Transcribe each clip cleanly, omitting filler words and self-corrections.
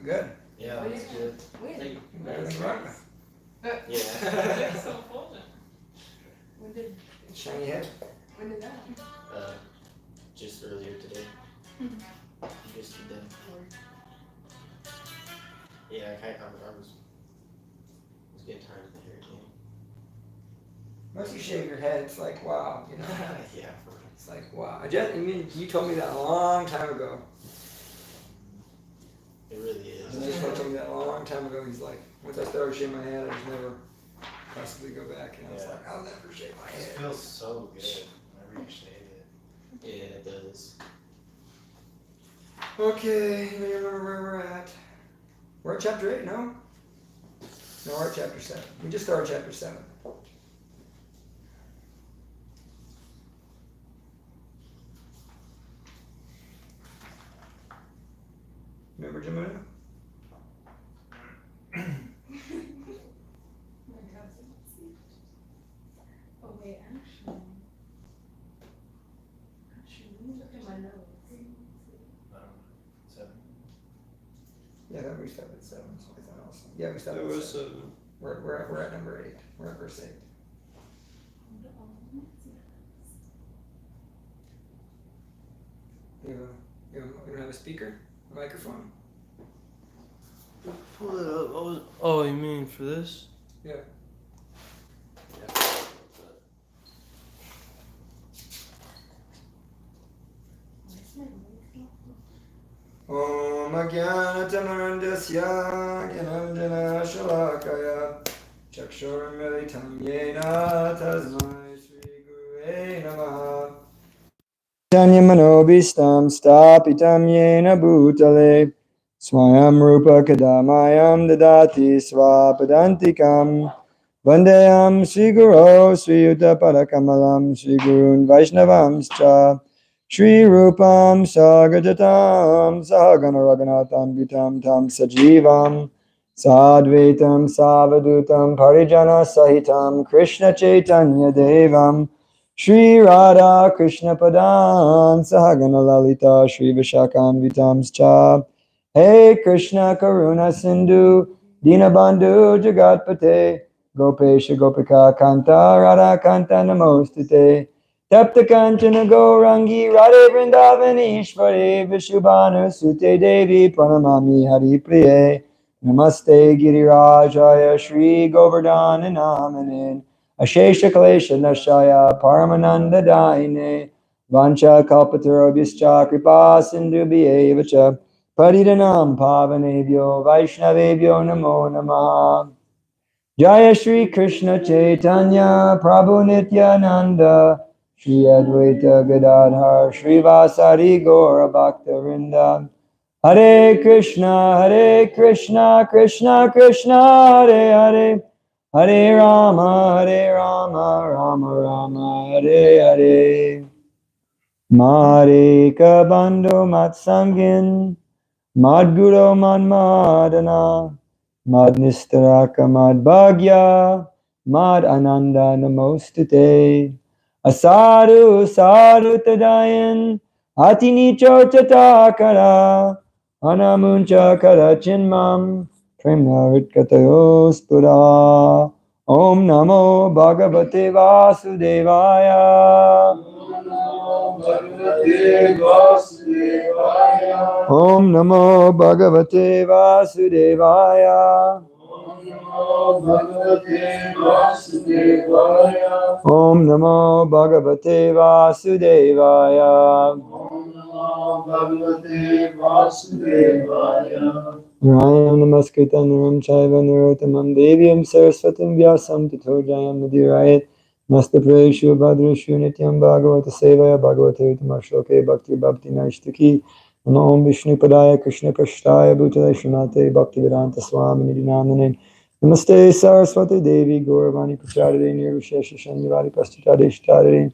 Good. Yeah, that's good. Better than Rocco. Yeah. So important. When did Shiny head. that? Just earlier today. Just today. Yeah, I was getting tired of the hair again. Once you shave your head, it's like, wow, you know. Yeah, for real. It's like, wow. I mean, you told me that a long time ago. It really is. And this one told me that a long time ago. He's like, once I started shaving my head, I just never possibly go back. And I was Yeah. like, I'll never shave my It head. feels so good whenever you shave it. Yeah, it does. Okay, I remember where we're at. We're at chapter 8, no? No, we're at chapter 7. We just started chapter 7. Remember Jamuna? Oh wait, actually, look at my nose. Seven. Yeah, that we started at 7. So I thought also. Yeah, we started There at was 7. 7. We're at number 8. We're at verse 8. You don't have a speaker? A microphone? Pull it up. Oh, you mean for this? Yeah. Om Ajnanatamandasya Gyanandana Shalakaya Chakshuramilitam Yena Tasmai Sri Gurue Namaha Manobhistam Stapitam Yena Bhutale Swayam Rupa Kadamayam Dadati Swapadantikam Vandeyam Sri Guru Sri Yuta Padakamalam Sri Gurun Vaishnavamscha Shri Rupam Sagadatam Sahagana Raghunatam Vitam Tam Sajivam Sadvaitam Savadutam Parijana Sahitam Krishna Chaitanya Devam Shri Radha Krishna Padam Sahagana Lalita Shri Vishakam Vitamscha Hey Krishna Karuna Sindhu Dinabandhu Jagatpate Gopesha Gopika Kanta Radha Kanta Namostate Tapta Kanchana Gaurangi Radhe Vrindavani Ishvare Vishubhanu Sute Devi Pranamami Hari Priye Namaste Girirajaya Shri Govardhana Namanin Ashesha Kalesha Nashaya Paramananda Daine Vancha Kalpatarobhyascha Kripa Sindhu Bhyevacha Paridanam Pavanebhyo Vaishnavebhyo Namo Namaha Jaya Shri Krishna Chaitanya Prabhu Nityananda Shri Advaita Gadadhar Shri Vasari Gaura Bhaktavinda Hare Krishna Krishna Krishna Hare Hare Hare Rama Rama Rama Hare Hare Marika Bandhu Matsangin Madguru Manmadana Mad Nistaraka Mad Bhagya Mad Ananda Namostate Asadu Sadhu Tadayan Atini Chochatakara Anamuncha Karachinmam Premnarit Katayos Pura Om Namo Bhagavate Vasudevaya Om Namo Bhagavate Vasudevaya Om Namo Bhagavate Vasudevaya Rayam Namaskritam Naram Chaiva Narotamam Devyam Saraswatam Vyasam Tato Jayam Nadirayat Nasta Prayeshu Bhadreshu Nityam Bhagavata Sevaya Bhagavata Ritmashloke Bhakti Bhakti Naishtaki Namo Om Vishnu Padaya Krishna Prashtaya Bhutale Srimate Bhakti Vedanta Swami Nidinamane Namaste Saraswati Devi Gauravani Prachadare Nirvishesha Shanyavadi Pastitade Shtadare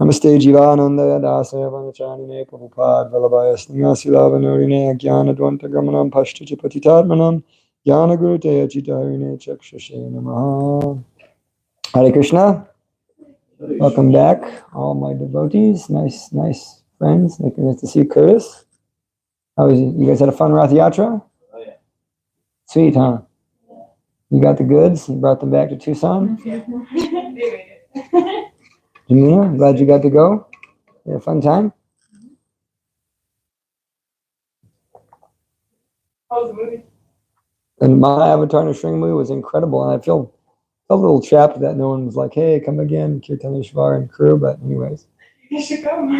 Namaste Jivananda Dasaya Vanachanine Prabhupada Vallabhaya Sringasilavanorine Jnana Dvanta Gamanam Pashtucha Patitatmanam Jnana Guru Teya Chitaharine Chakshashe Namaha Hare Krishna. Welcome back, all my devotees. Nice friends. Nice to see Curtis. How was you guys had a fun Rath Yatra? Oh, yeah. Sweet, huh? You got the goods? You brought them back to Tucson? Jamina, glad you got to go. You had a fun time? How was the movie? And my Avatar and String movie was incredible, and I felt a little trapped that no one was like, "Hey, come again, Kirtaneshwar and crew." But anyways, You should come.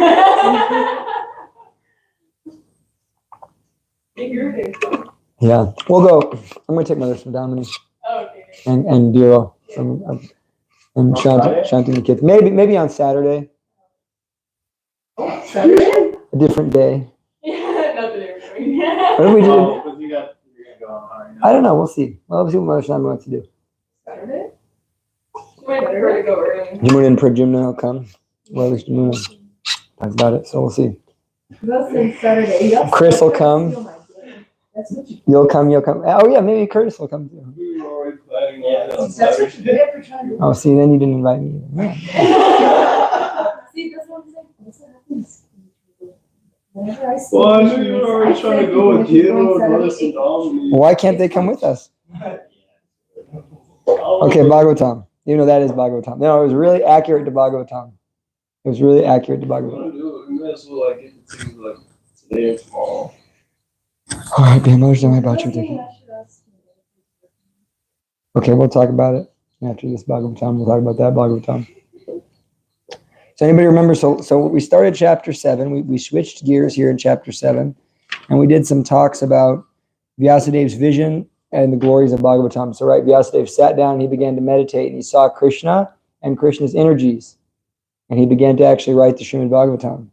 Big group. yeah, we'll go. I'm gonna take my from Dominic Oh, okay. and Diro and Shanti and the kids. Maybe on Saturday, Saturday? a different day. Yeah, not the day we're going. What if we do? Oh, because you're gonna go on. I don't know. We'll see. We'll see what Mother Shami wants to do. Saturday? She might prefer to go early. Jamuna and Prajumna will come. Well, at least Jamuna talks about it, so we'll see. That's on Saturday. Chris will come. You'll come. Oh yeah, maybe Curtis will come too. We were already planning on That's what you get for trying to. Oh, see, then you didn't invite me. Yeah. See, that's what I'm saying. That's what happens. Whenever I see Well, I knew Christians, you were already I trying to feel go like with people Diego, going Saturday, Norris, and Dominic. Why can't they come with us? Okay, Bhagavatam. You know that is Bhagavatam. No, it was really accurate to Bhagavatam. It was really accurate to Bhagavatam. You guys will like get the things like today or tomorrow. All right, be emotional about your ticket. Okay, we'll talk about it after this Bhagavatam. We'll talk about that Bhagavatam. So anybody remember? So we started chapter 7. We switched gears here in chapter 7, and we did some talks about Vyasadev's vision and the glories of Bhagavatam. So right, Vyasadeva sat down and he began to meditate, and he saw Krishna and Krishna's energies, and he began to actually write the Srimad Bhagavatam.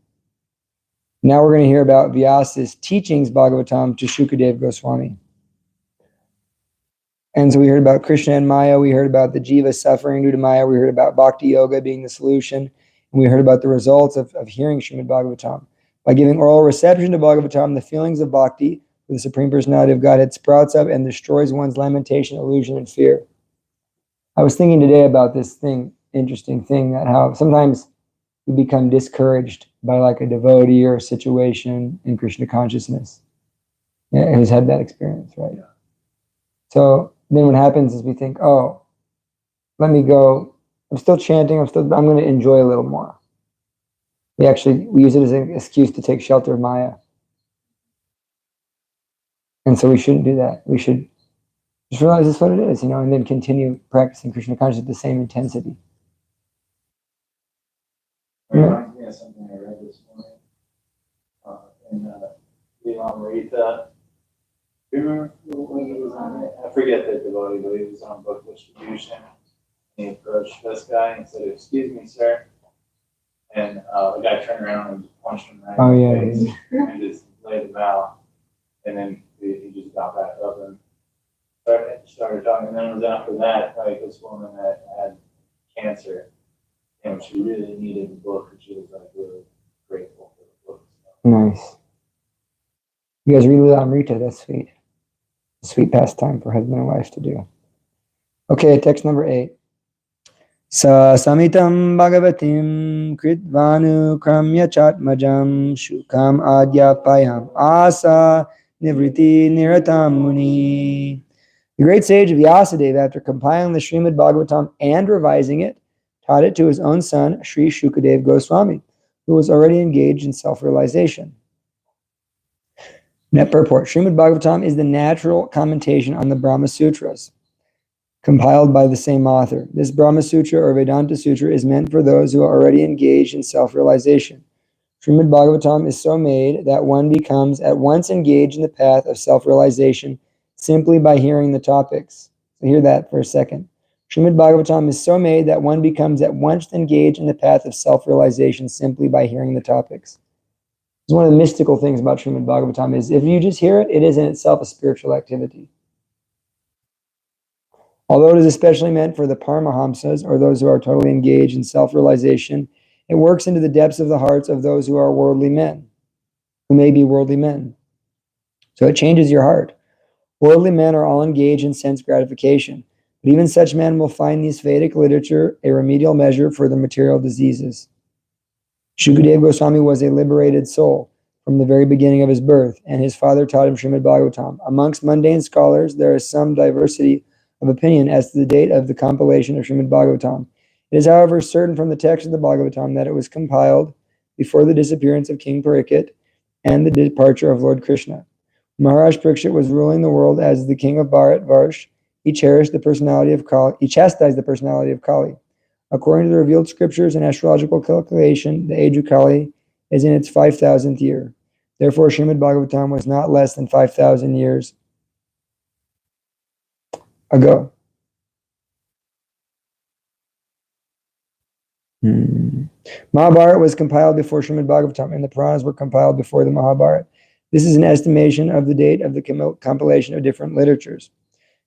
Now we're going to hear about Vyasa's teachings Bhagavatam to Shukadeva Goswami. And so we heard about Krishna and Maya, we heard about the jiva suffering due to Maya, we heard about Bhakti Yoga being the solution, and we heard about the results of hearing Srimad Bhagavatam. By giving oral reception to Bhagavatam, the feelings of Bhakti, the Supreme Personality of Godhead, sprouts up and destroys one's lamentation, illusion, and fear. I was thinking today about this interesting thing, that how sometimes we become discouraged by like a devotee or a situation in Krishna consciousness. Yeah, who's had that experience, right? Yeah. So then what happens is we think, oh, let me go. I'm still chanting. I'm going to enjoy a little more. We use it as an excuse to take shelter of Maya. And so we shouldn't do that. We should just realize that's what it is, and then continue practicing Krishna consciousness at the same intensity. It reminds me of something I read this morning in Rita. Remember when he was on it? I forget the devotee, but he was on book distribution. And he approached this guy and said, "Excuse me, sir." And the guy turned around and just punched him right in the face and just laid him out. And then he just got back up and started talking. And then it was after that, like this woman that had cancer, and she really needed the book, and she was like really grateful for the book. Nice. You guys read Amrita, that's sweet. Sweet pastime for husband and wife to do. Okay, text number 8. Sa samitam bhagavatim kritvanu kramya chatmajam shukam adyapayam asa nivriti niratam muni. The great sage of Vyasadeva, after compiling the Srimad Bhagavatam and revising it, taught it to his own son, Sri Shukadeva Goswami, who was already engaged in self-realization. Net purport. Srimad Bhagavatam is the natural commentation on the Brahma Sutras, compiled by the same author. This Brahma Sutra or Vedanta Sutra is meant for those who are already engaged in self-realization. Srimad Bhagavatam is so made that one becomes at once engaged in the path of self-realization simply by hearing the topics. So hear that for a second. Srimad Bhagavatam is so made that one becomes at once engaged in the path of self-realization simply by hearing the topics. It's one of the mystical things about Srimad Bhagavatam is if you just hear it, it is in itself a spiritual activity. Although it is especially meant for the Paramahamsas, or those who are totally engaged in self-realization, it works into the depths of the hearts of those who are worldly men, who may be worldly men. So it changes your heart. Worldly men are all engaged in sense gratification, but even such men will find these Vedic literature a remedial measure for their material diseases. Shukadeva Goswami was a liberated soul. from the very beginning of his birth, and his father taught him Srimad Bhagavatam. Amongst mundane scholars, there is some diversity of opinion as to the date of the compilation of Srimad Bhagavatam. It is, however, certain from the text of the Bhagavatam that it was compiled before the disappearance of King Parikshit and the departure of Lord Krishna. Maharaj Parikshit was ruling the world as the king of Bharat Varsh. He cherished the personality of Kali. He chastised the personality of Kali. According to the revealed scriptures and astrological calculation, the age of Kali is in its 5,000th year. Therefore, Srimad Bhagavatam was not less than 5,000 years ago. Mahabharata was compiled before Srimad Bhagavatam, and the Puranas were compiled before the Mahabharata. This is an estimation of the date of the compilation of different literatures.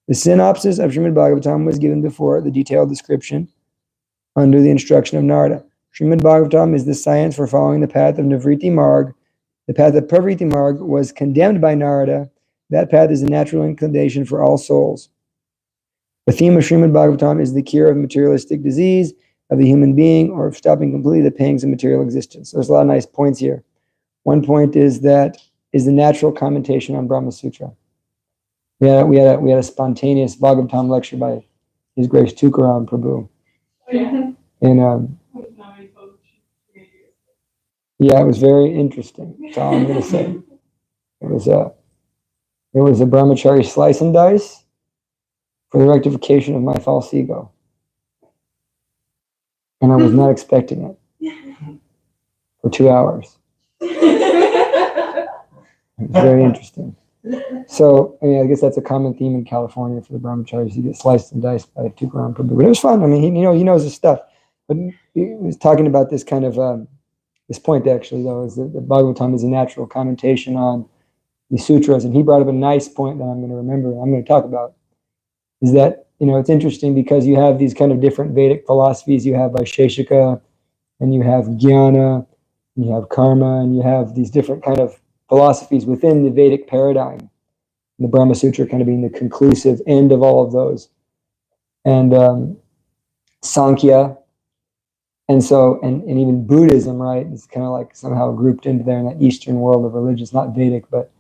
The synopsis of Srimad Bhagavatam was given before the detailed description under the instruction of Narada. Srimad Bhagavatam is the science for following the path of Nivriti Marg. The path of Pravriti Marg was condemned by Narada. That path is a natural inclination for all souls. The theme of Srimad Bhagavatam is the cure of materialistic disease of the human being, or of stopping completely the pangs of material existence. So there's a lot of nice points here. One point is that is the natural commentation on Brahma Sutra. We had a spontaneous Bhagavatam lecture by His Grace Tukaram Prabhu. And yeah, it was very interesting. That's all I'm going to say. It was a brahmachari slice and dice for the rectification of my false ego. And I was not expecting it for 2 hours. It was very interesting. So, I guess that's a common theme in California for the brahmacharis. You get sliced and diced by Tukaram Prabhu. But it was fun. I mean, he knows his stuff. But he was talking about this kind of, this point actually, though, is that the Bhagavatam is a natural commentation on the sutras. And he brought up a nice point that I'm going to remember, I'm going to talk about, is that, it's interesting because you have these kind of different Vedic philosophies. You have Vaisheshika, and you have Jnana, and you have Karma, and you have these different kind of philosophies within the Vedic paradigm. The Brahma Sutra kind of being the conclusive end of all of those. And Sankhya, and so, and even Buddhism, right? It's kind of like somehow grouped into there in that Eastern world of religions, not Vedic, but,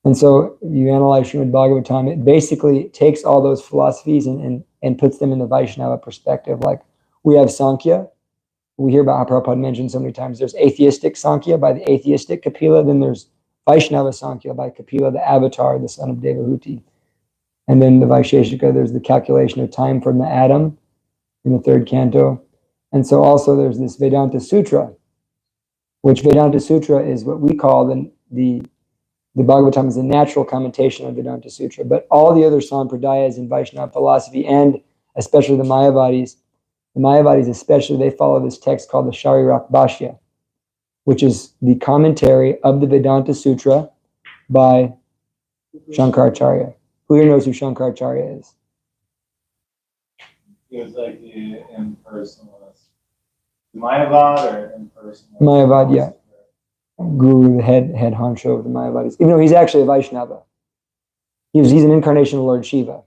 and so you analyze Srimad Bhagavatam, it basically takes all those philosophies and puts them in the Vaishnava perspective. Like, we have Sankhya. We hear about how Prabhupada mentioned so many times, there's atheistic Sankhya by the atheistic Kapila, then there's Vaishnava Sankhya by Kapila, the avatar, the son of Devahuti. And then the Vaisheshika, there's the calculation of time from the atom in the 3rd canto. And so also there's this Vedanta Sutra, which Vedanta Sutra is what we call the Bhagavatam is a natural commentation of Vedanta Sutra. But all the other Sampradayas in Vaishnava philosophy, and especially the Mayavadis especially, they follow this text called the Sharirak Bhashya, which is the commentary of the Vedanta Sutra by Shankaracharya. Who here knows who Shankaracharya is? He was like the impersonalist. Mayavad or impersonalist? Mayavad, yeah. Guru, the head honcho of the Mayavadis. Even though he's actually a Vaishnava. He's an incarnation of Lord Shiva.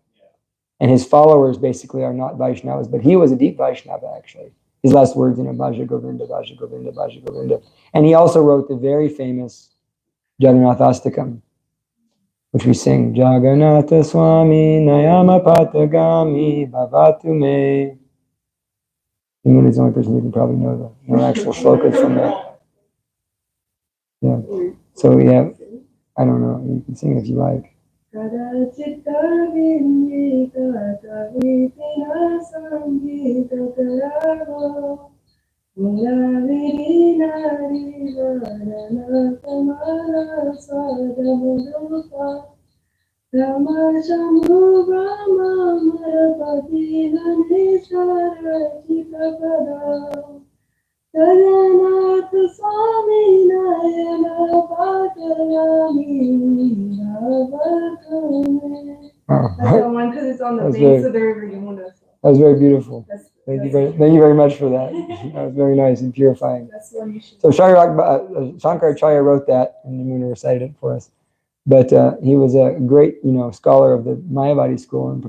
And his followers basically are not Vaishnavas, but he was a deep Vaishnava actually. His last words, Bhaja Govinda, Bhaja Govinda, Bhaja Govinda. And he also wrote the very famous Jagannath Astakam, which we sing, Jagannatha Swami Nayama Patagami Bhavatu Me. And he's the only person who can probably know the actual shlokas from that. Yeah. So yeah, I don't know. You can sing it if you like. Jagannath Swami Nayana Patagami Bhavatu. That's the one because it's on the base of the river Yamuna. That was very beautiful. Thank you very much for that. That was very nice and purifying. That's one you should. So Shankaracharya wrote that, and Yamuna recited it for us. But he was a great, scholar of the Mayavadi school and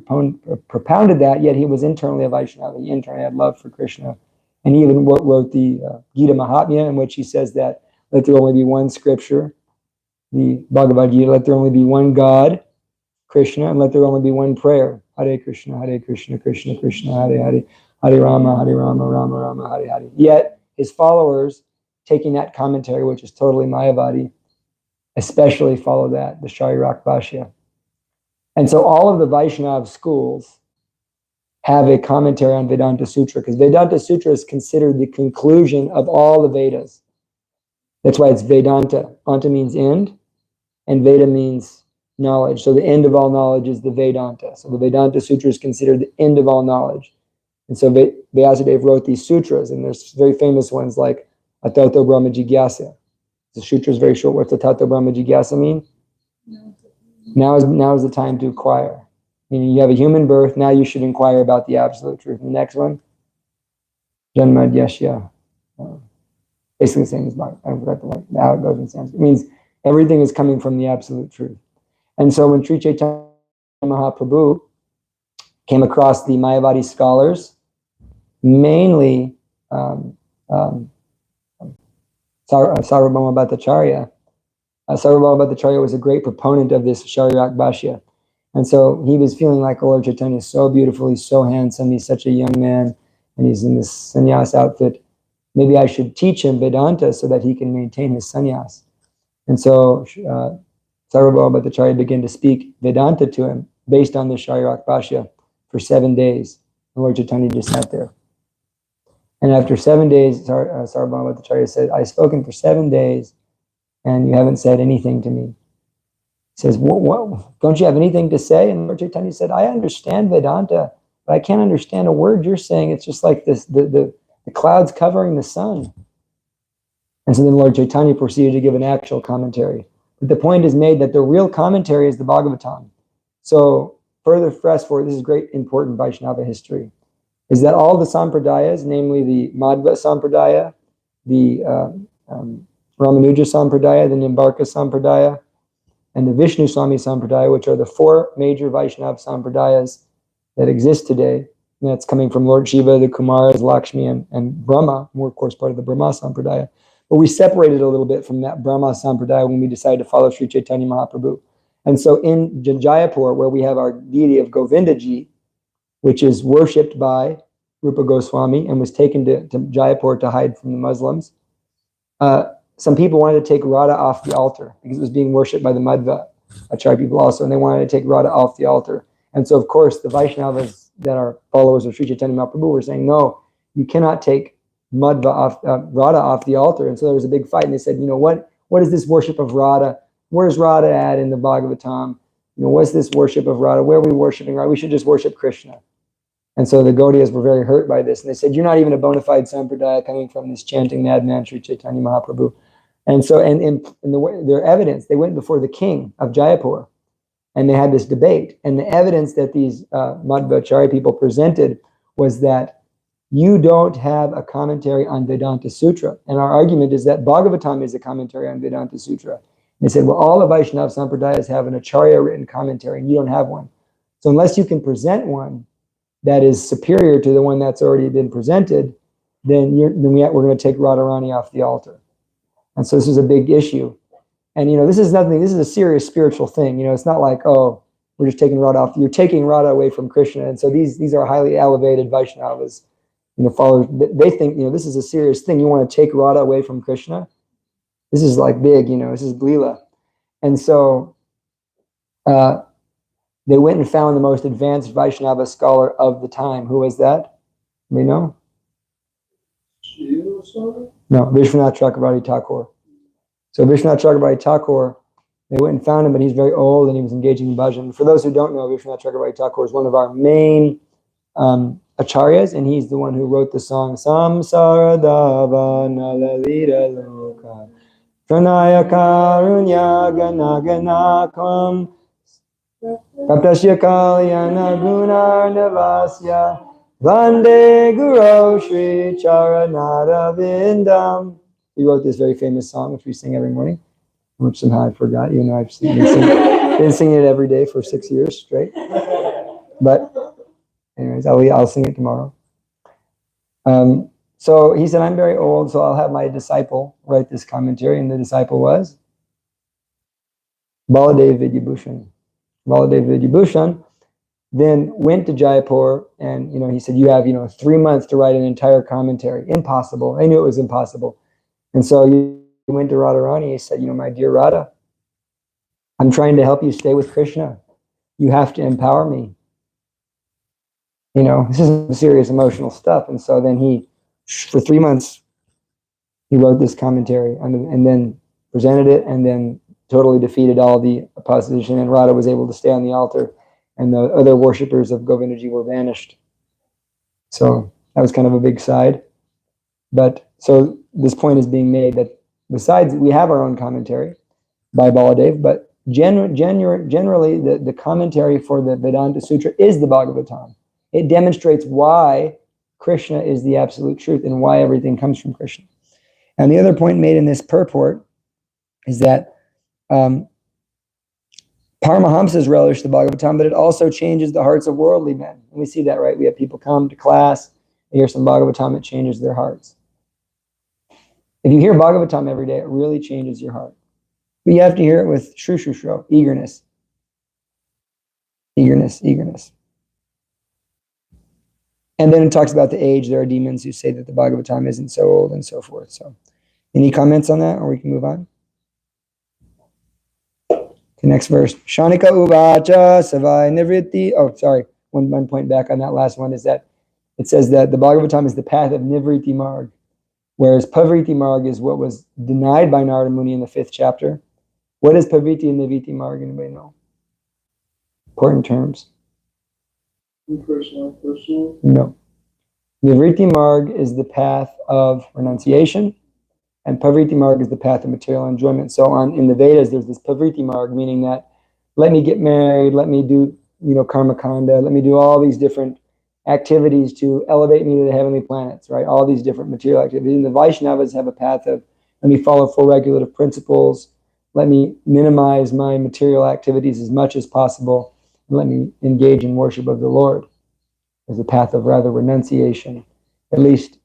propounded that. Yet he was internally a Vaishnava. He internally had love for Krishna, and he even wrote the Gita Mahatmya, in which he says that let there only be one scripture the Bhagavad Gita, let there only be one God, Krishna, and let there only be one prayer. Hare Krishna, Krishna Krishna, Hare Hare, Hare Rama, Rama Rama, Hare Hare. Yet, his followers, taking that commentary, which is totally Mayavadi, especially follow that, the Sharirak Bhashya. And so all of the Vaishnav schools have a commentary on Vedanta Sutra, because Vedanta Sutra is considered the conclusion of all the Vedas. That's why it's Vedanta. Anta means end, and Veda means knowledge. So the end of all knowledge is the Vedanta. So the Vedanta Sutra is considered the end of all knowledge. And so Vyasadeva wrote these sutras, and there's very famous ones like Atato Brahma Jigyasa. The sutra is very short. What's Atato Brahma Jigyasa mean? Now is the time to inquire. Meaning you have a human birth, now you should inquire about the absolute truth. And the next one, Janma Dyashya. Basically the same as mine. I forgot how it goes in Sanskrit. It means everything is coming from the absolute truth. And so when Sri Chaitanya Mahaprabhu came across the Mayavadi scholars, mainly Sarvabhauma Bhattacharya. Sarvabhauma Bhattacharya was a great proponent of this Sharirak Bhashya. And so he was feeling like, oh, Lord Chaitanya is so beautiful, he's so handsome, he's such a young man, and he's in this sannyas outfit. Maybe I should teach him Vedanta so that he can maintain his sannyas. And so Sarvabhauma Bhattacharya began to speak Vedanta to him based on the Sharirak Bhashya for 7 days. And Lord Chaitanya just sat there. And after 7 days, Sarvabhauma Bhattacharya said, I've spoken for 7 days and you haven't said anything to me. He says, what? Don't you have anything to say? And Lord Chaitanya said, I understand Vedanta, but I can't understand a word you're saying. It's just like this, the clouds covering the sun. And so then Lord Chaitanya proceeded to give an actual commentary. But the point is made that the real commentary is the Bhagavatam. So further fast forward, this is great important Vaishnava history, is that all the sampradayas, namely the Madhva Sampradaya, the Ramanuja Sampradaya, the Nimbarka Sampradaya, and the Vishnu Swami Sampradaya, which are the 4 major Vaishnava Sampradayas that exist today. And that's coming from Lord Shiva, the Kumaras, Lakshmi, and Brahma. We're, of course, part of the Brahma Sampradaya. But we separated a little bit from that Brahma Sampradaya when we decided to follow Sri Chaitanya Mahaprabhu. And so in Jayapur, where we have our deity of Govindaji, which is worshipped by Rupa Goswami and was taken to Jayapur to hide from the Muslims, some people wanted to take Radha off the altar because it was being worshipped by the Madhva Acharya people also, and they wanted to take Radha off the altar. And so, of course, the Vaishnavas that are followers of Sri Chaitanya Mahaprabhu were saying, no, you cannot take Madhva off, Radha off the altar. And so there was a big fight, and they said, you know, what is this worship of Radha? Where's Radha at in the Bhagavatam? You know, what's this worship of Radha? Where are we worshiping Radha? We should just worship Krishna. And so the Gaudiyas were very hurt by this. And they said, you're not even a bona fide sampradaya coming from this chanting madman, Sri Chaitanya Mahaprabhu. And so, their evidence, they went before the king of Jayapur, and they had this debate. And the evidence that these Madhvacharya people presented was that you don't have a commentary on Vedanta Sutra. And our argument is that Bhagavatam is a commentary on Vedanta Sutra. And they said, well, all the Vaishnava Sampradayas have an Acharya written commentary, and you don't have one. So unless you can present one that is superior to the one that's already been presented, then we're going to take Radharani off the altar. And so this is a big issue. And, you know, this is a serious spiritual thing. You know, it's not like, oh, we're just taking Radha off. You're taking Radha away from Krishna. And so these are highly elevated Vaishnavas, you know, followers. They think, you know, this is a serious thing. You want to take Radha away from Krishna? This is like big, you know, this is Leela. And so they went and found the most advanced Vaishnava scholar of the time. Who was that? Do you know? No, Vishwanath Chakravarti Thakur. So Vishwanath Chakravarti Thakur, they went and found him, but he's very old and he was engaging in bhajan. For those who don't know, Vishwanath Chakravarti Thakur is one of our main acharyas, and he's the one who wrote the song Samsara Dava Nalalita Loka Pranaya Karunya Gana Ganakam Kaptasya Kalyana Gunar Navasya Vande Guru Shri Charanara Vindam. He wrote this very famous song, which we sing every morning, which somehow I forgot, even though I've been singing it every day for 6 years straight. But anyways, I'll sing it tomorrow. So he said, I'm very old, so I'll have my disciple write this commentary. And the disciple was? Baladev Vidyabhushan. Baladev Vidyabhushan then went to Jaipur, and he said, you have 3 months to write an entire commentary. Impossible. I knew it was impossible. And so he went to Radharani. He said, my dear Radha, I'm trying to help you stay with Krishna. You have to empower me. This is serious emotional stuff. And so then for 3 months, he wrote this commentary and then presented it, and then totally defeated all the opposition, and Radha was able to stay on the altar, and the other worshippers of Govindaji were vanished. So that was kind of a big side. But so this point is being made that besides, we have our own commentary by Baladev, but generally the commentary for the Vedanta Sutra is the Bhagavatam. It demonstrates why Krishna is the absolute truth and why everything comes from Krishna. And the other point made in this purport is that Paramahamsas relish the Bhagavatam, but it also changes the hearts of worldly men. And we see that, right? We have people come to class, they hear some Bhagavatam, it changes their hearts. If you hear Bhagavatam every day, it really changes your heart. But you have to hear it with shrushrushro, eagerness. Eagerness. And then it talks about the age. There are demons who say that the Bhagavatam isn't so old and so forth. So, any comments on that, or we can move on? The next verse. Shanika uvacha savai nivritti. Oh, sorry. One point back on that last one is that it says that the Bhagavatam is the path of nivritti marg, whereas pavriti marg is what was denied by Narada Muni in the 5th chapter. What is pavriti and nivritti marg? Anybody know? Important terms. Personal. No. Nivritti marg is the path of renunciation, and pavriti marg is the path of material enjoyment. So in the Vedas, there's this pavriti marg, meaning that let me get married, let me do karma kanda, let me do all these different activities to elevate me to the heavenly planets, right? All these different material activities. And the Vaishnavas have a path of let me follow 4 regulative principles, let me minimize my material activities as much as possible, and let me engage in worship of the Lord. There's a path of rather renunciation, at least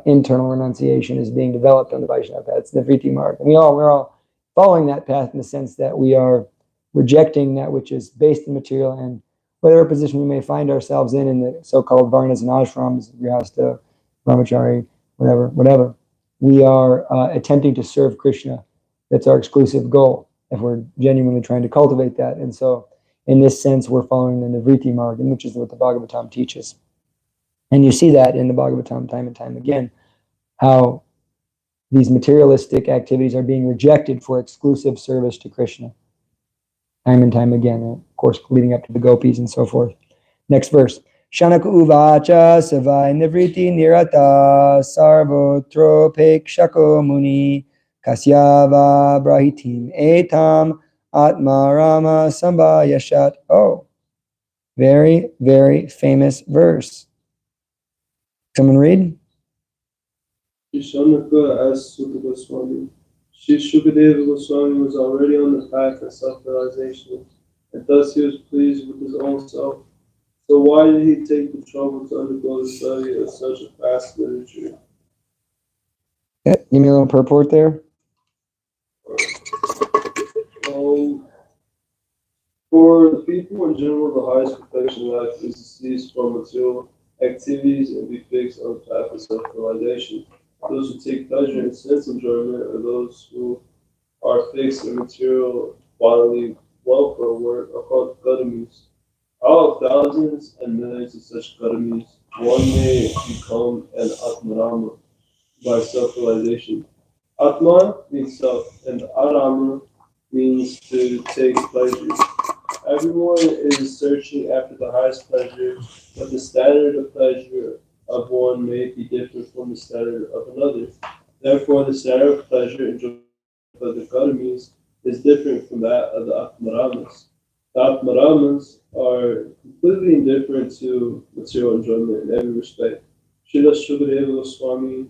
internal renunciation is being developed on the Vaishnava path. It's the Vritti Marg. And we're all following that path in the sense that we are rejecting that which is based in material, and whatever position we may find ourselves in the so-called varnas and ashrams, grihastha, brahmachari, whatever, we are attempting to serve Krishna. That's our exclusive goal, if we're genuinely trying to cultivate that. And so, in this sense, we're following the Nivritti Marg, which is what the Bhagavatam teaches. And you see that in the Bhagavatam time and time again, how these materialistic activities are being rejected for exclusive service to Krishna. Time and time again, and of course, leading up to the gopis and so forth. Next verse. Shanaka uvacha savai nivritti nirata sarvotro pekshako muni kasyava brahitim etam atma rama sambhayashat. Oh, very, very famous verse. Someone read? Shanaka asked Sukha Goswami. Shukadeva Goswami was already on the path of self-realization, and thus he was pleased with his own self. So why did he take the trouble to undergo the study of such a vast literature? Yeah, give me a little purport there. For the people in general, the highest perfection in life is to cease from material activities and be fixed on the path of self-realization. Those who take pleasure in sense enjoyment or those who are fixed in material bodily welfare work are called gadamis. Out of thousands and millions of such gadamis, one may become an atmarama by self-realization. Atma means self, and arama means to take pleasure. Everyone is searching after the highest pleasure, but the standard of pleasure of one may be different from the standard of another. Therefore, the standard of pleasure enjoyed by the Gadamis is different from that of the Atmaramas. The Atmaramas are completely indifferent to material enjoyment in every respect. Srila Shukadeva Goswami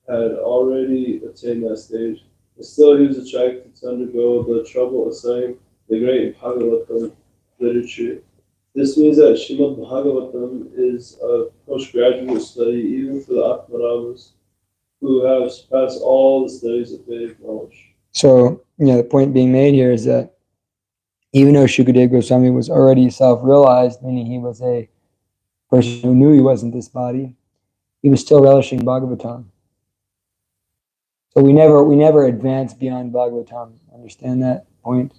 had already attained that stage, and still he was attracted to undergo the trouble of studying the great Bhagavatam literature. This means that Srimad Bhagavatam is a postgraduate study even for the Atmaramas, who have surpassed all the studies of Vedic knowledge. So, the point being made here is that even though Shukadeva Goswami was already self-realized, meaning he was a person who knew he wasn't this body, he was still relishing Bhagavatam. So we never advance beyond Bhagavatam. Understand that point?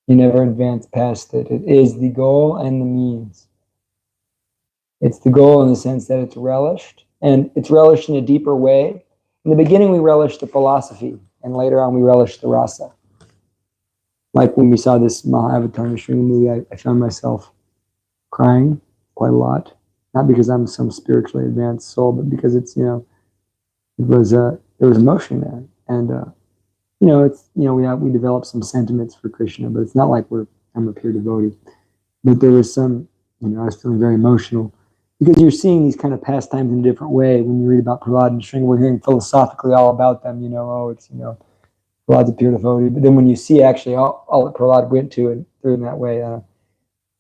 You never advance past it. It is the goal and the means. It's the goal in the sense that it's relished, and it's relished in a deeper way. In the beginning, we relished the philosophy, and later on, we relished the rasa. Like when we saw this Mahavatar Nishringa movie, I found myself crying quite a lot. Not because I'm some spiritually advanced soul, but because it's, there was emotion there. And, we developed some sentiments for Krishna, but it's not like I'm a pure devotee. But there was some, I was feeling very emotional because you're seeing these kind of pastimes in a different way. When you read about Prahlad and Shringa, we're hearing philosophically all about them, Prahlad's a pure devotee. But then when you see actually all that Prahlad went to and through in that way,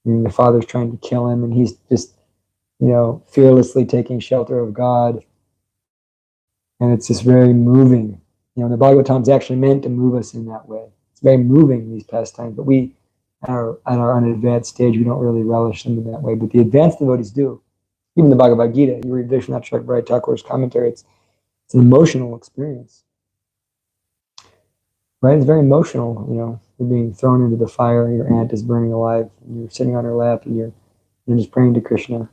the father's trying to kill him, and he's just, fearlessly taking shelter of God. And it's just very moving. The Bhagavatam is actually meant to move us in that way. It's very moving, these pastimes, but we, at our unadvanced stage, we don't really relish them in that way. But the advanced devotees do. Even the Bhagavad Gita, you read Vishwanath Chakravarti Thakur's commentary, it's an emotional experience. Right? It's very emotional, You're being thrown into the fire, your aunt is burning alive, and you're sitting on her lap, and you're just praying to Krishna.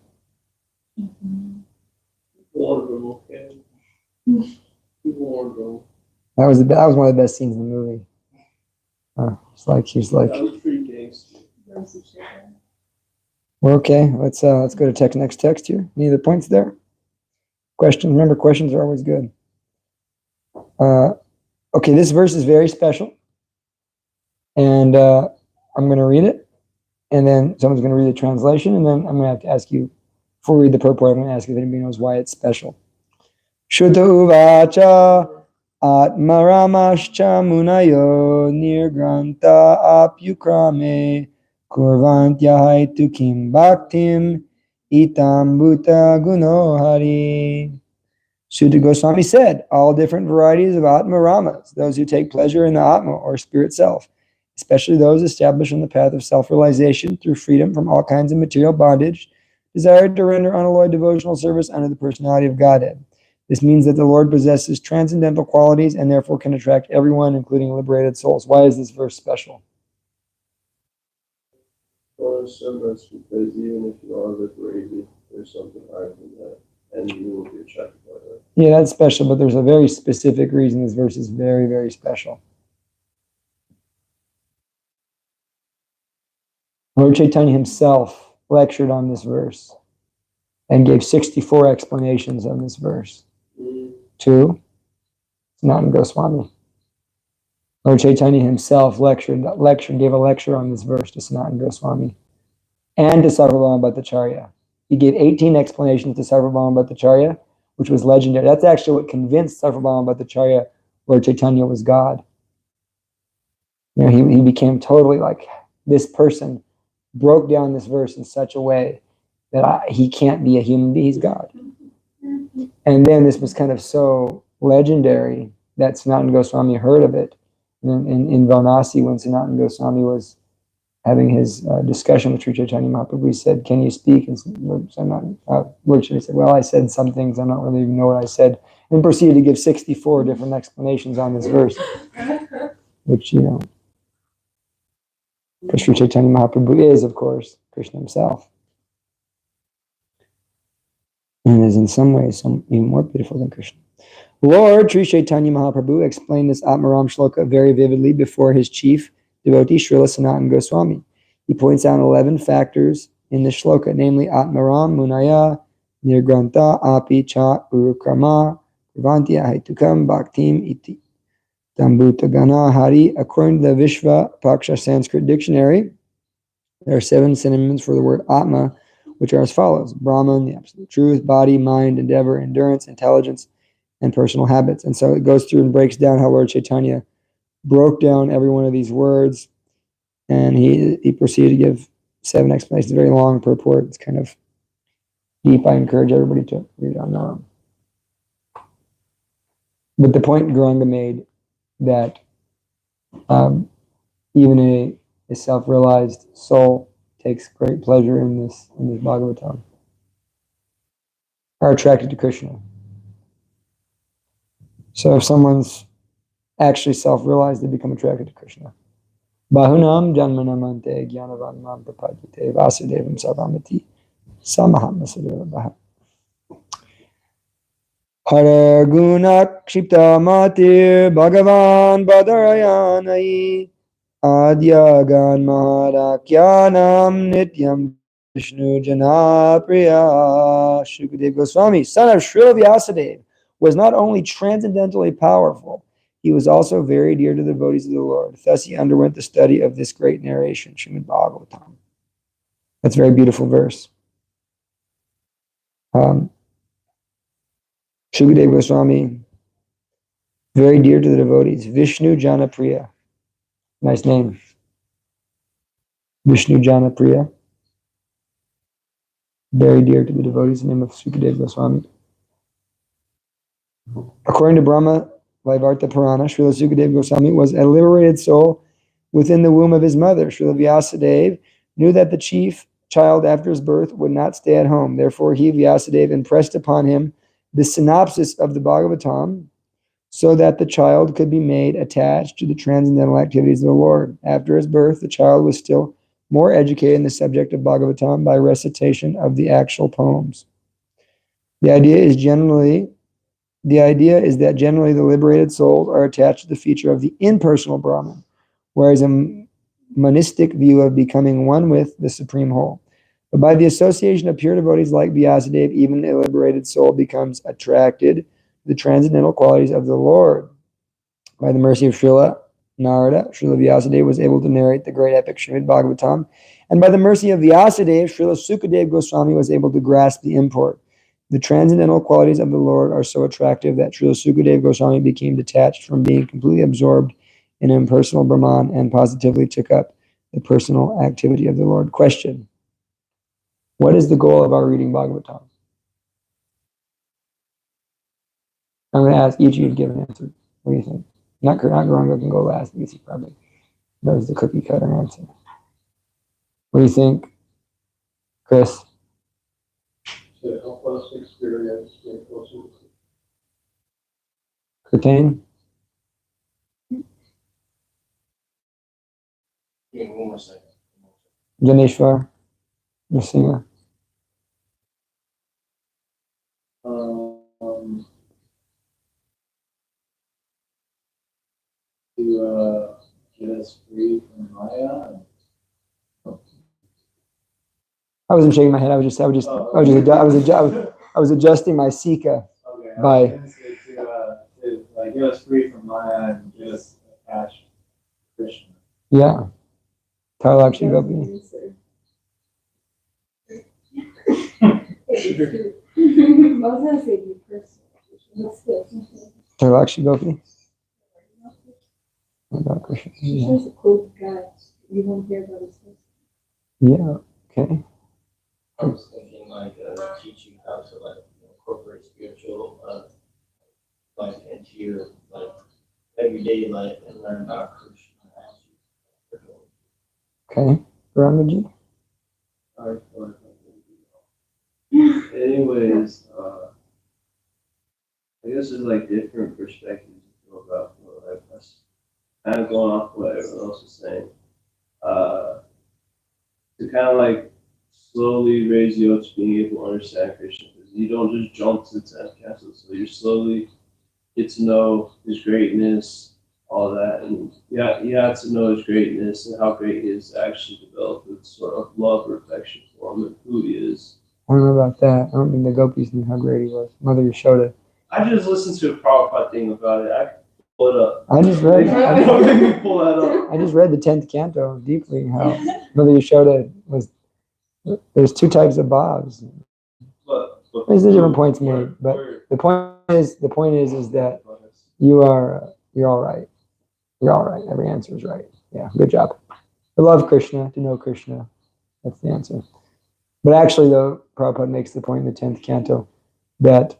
That was one of the best scenes in the movie. She's like, we're okay. Let's go to next text here. Any other points there? Questions? Remember, questions are always good. Okay, this verse is very special, and I'm going to read it, and then someone's going to read the translation, and then I'm going to have to ask you, before we read the purport, I'm going to ask if anybody knows why it's special. Shuddha uvacha atmaramascha munayo nirgranta apyukrame kurvantyahaitu kim bhaktim itam bhuta gunohari. Sutta Goswami said, all different varieties of Atmaramas, those who take pleasure in the Atma or spirit self, especially those established on the path of self-realization through freedom from all kinds of material bondage, desire to render unalloyed devotional service under the personality of Godhead. This means that the Lord possesses transcendental qualities and therefore can attract everyone, including liberated souls. Why is this verse special? Well, so that's because even if you are liberated, there's something higher than that, and you will be attracted by that. Yeah, that's special, but there's a very specific reason this verse is very, very special. Lord Chaitanya himself lectured on this verse and gave 64 explanations on this verse to Sanatana Goswami. Lord Chaitanya himself gave a lecture on this verse to Sanatana Goswami and to Sarvabhauma Bhattacharya. He gave 18 explanations to Sarvabhauma Bhattacharya, which was legendary. That's actually what convinced Sarvabhauma Bhattacharya Lord Chaitanya was God. He became totally like, this person broke down this verse in such a way that he can't be a human being, he's God. And then this was kind of so legendary that Sanatana Goswami heard of it. And in Varanasi, when Sanatana Goswami was having his discussion with Sri Chaitanya Mahaprabhu, he said, can you speak? And Lord Chaitanya said, well, I said some things, I don't really even know what I said. And proceeded to give 64 different explanations on this verse, which, because Sri Chaitanya Mahaprabhu is, of course, Krishna himself. And is in some ways even more beautiful than Krishna. Lord Sri Chaitanya Mahaprabhu explained this Atmaram shloka very vividly before his chief devotee, Srila Sanatana Goswami. He points out 11 factors in the shloka, namely Atmaram, Munaya, Nirgranta, Api, Cha, Urukrama, Kurvanti, Ahaitukam, Bhaktim, Iti. Tambhuta Gana Hari. According to the Vishva Paksha Sanskrit dictionary, there are 7 synonyms for the word Atma, which are as follows: Brahman, the absolute truth; body, mind, endeavor, endurance, intelligence, and personal habits. And so it goes through and breaks down how Lord Chaitanya broke down every one of these words, and he proceeded to give 7 explanations. Very long purport. It's kind of deep. I encourage everybody to read on their own. But the point Gauranga made that even a self-realized soul takes great pleasure in this Bhagavatam, are attracted to Krishna. So if someone's actually self-realized, they become attracted to Krishna. Bahunam janmanamante gyanavanam prapadyate vasudevam sarvamati samaham vasudeva Hare Gunakshipta Matir Bhagavan Badarayanai Adyagan Maharakyanam Nityam Vishnu Janapriya. Shukadeva Goswami, son of Srila Vyasadeva, was not only transcendently powerful, he was also very dear to the devotees of the Lord. Thus he underwent the study of this great narration, Srimad Bhagavatam. That's a very beautiful verse. Shukadeva Goswami, very dear to the devotees. Vishnu Janapriya. Nice name. Vishnu Janapriya. Very dear to the devotees. The name of Shukadeva Goswami. According to Brahma Vaivarta Purana, Srila Sukadeva Goswami was a liberated soul within the womb of his mother. Srila Vyasadeva knew that the chief child after his birth would not stay at home. Therefore, he, Vyasadeva, impressed upon him the synopsis of the Bhagavatam, so that the child could be made attached to the transcendental activities of the Lord. After his birth, the child was still more educated in the subject of Bhagavatam by recitation of the actual poems. The idea is that generally the liberated souls are attached to the feature of the impersonal Brahman, whereas a monistic view of becoming one with the supreme whole. But by the association of pure devotees like Vyasadeva, even a liberated soul becomes attracted the transcendental qualities of the Lord. By the mercy of Srila Narada, Srila Vyasadeva was able to narrate the great epic Srimad Bhagavatam, and by the mercy of Vyasadeva, Srila Sukadeva Goswami was able to grasp the import. The transcendental qualities of the Lord are so attractive that Srila Sukadeva Goswami became detached from being completely absorbed in impersonal Brahman and positively took up the personal activity of the Lord. Question: what is the goal of our reading Bhagavatam? I'm going to ask each of you to give an answer. What do you think? Not Garanga can go last because he probably knows the cookie cutter answer. What do you think, Chris? To help us experience being closer to Kurtain? Give me 1 more second. Janeshwar? Nrsimha? To get us free from Maya. I wasn't shaking my head. I was adjusting my Sika. Okay, I By- was gonna say to like get us free from Maya and get us attached to Krishna. Yeah. Tarlakshi Gopi. I was gonna say you first. Let's go. Tarlakshi Gopi. What about Krishna? Yeah. Krishna's a cool guy. You won't hear about his face. Yeah. Okay. I was thinking like teach you how to like incorporate spiritual life into your like everyday life and learn about Krishna. Okay. Ramaji? Anyways, I guess there's like different perspectives you feel about life. That's kind of going off what everyone else is saying. To kind of like slowly raise you up to being able to understand Krishna, because you don't just jump to the 10th castle. So you slowly get to know his greatness, all that, and yeah, you have to know his greatness and how great he is to actually develop this sort of love or affection for him and who he is. I don't know about that. I don't think the gopis knew how great he was. Mother Yashoda. I just listened to a Prabhupada thing about it. I can pull it up. I just read Don't make me pull that up. I just read the 10th canto deeply, how Mother Yashoda was, there's two types of bhavs. But There's the different points made, but the point is that you're all right. You're all right. Every answer is right. Yeah, good job. To love Krishna, to know Krishna. That's the answer. But actually, though, Prabhupada makes the point in the 10th canto that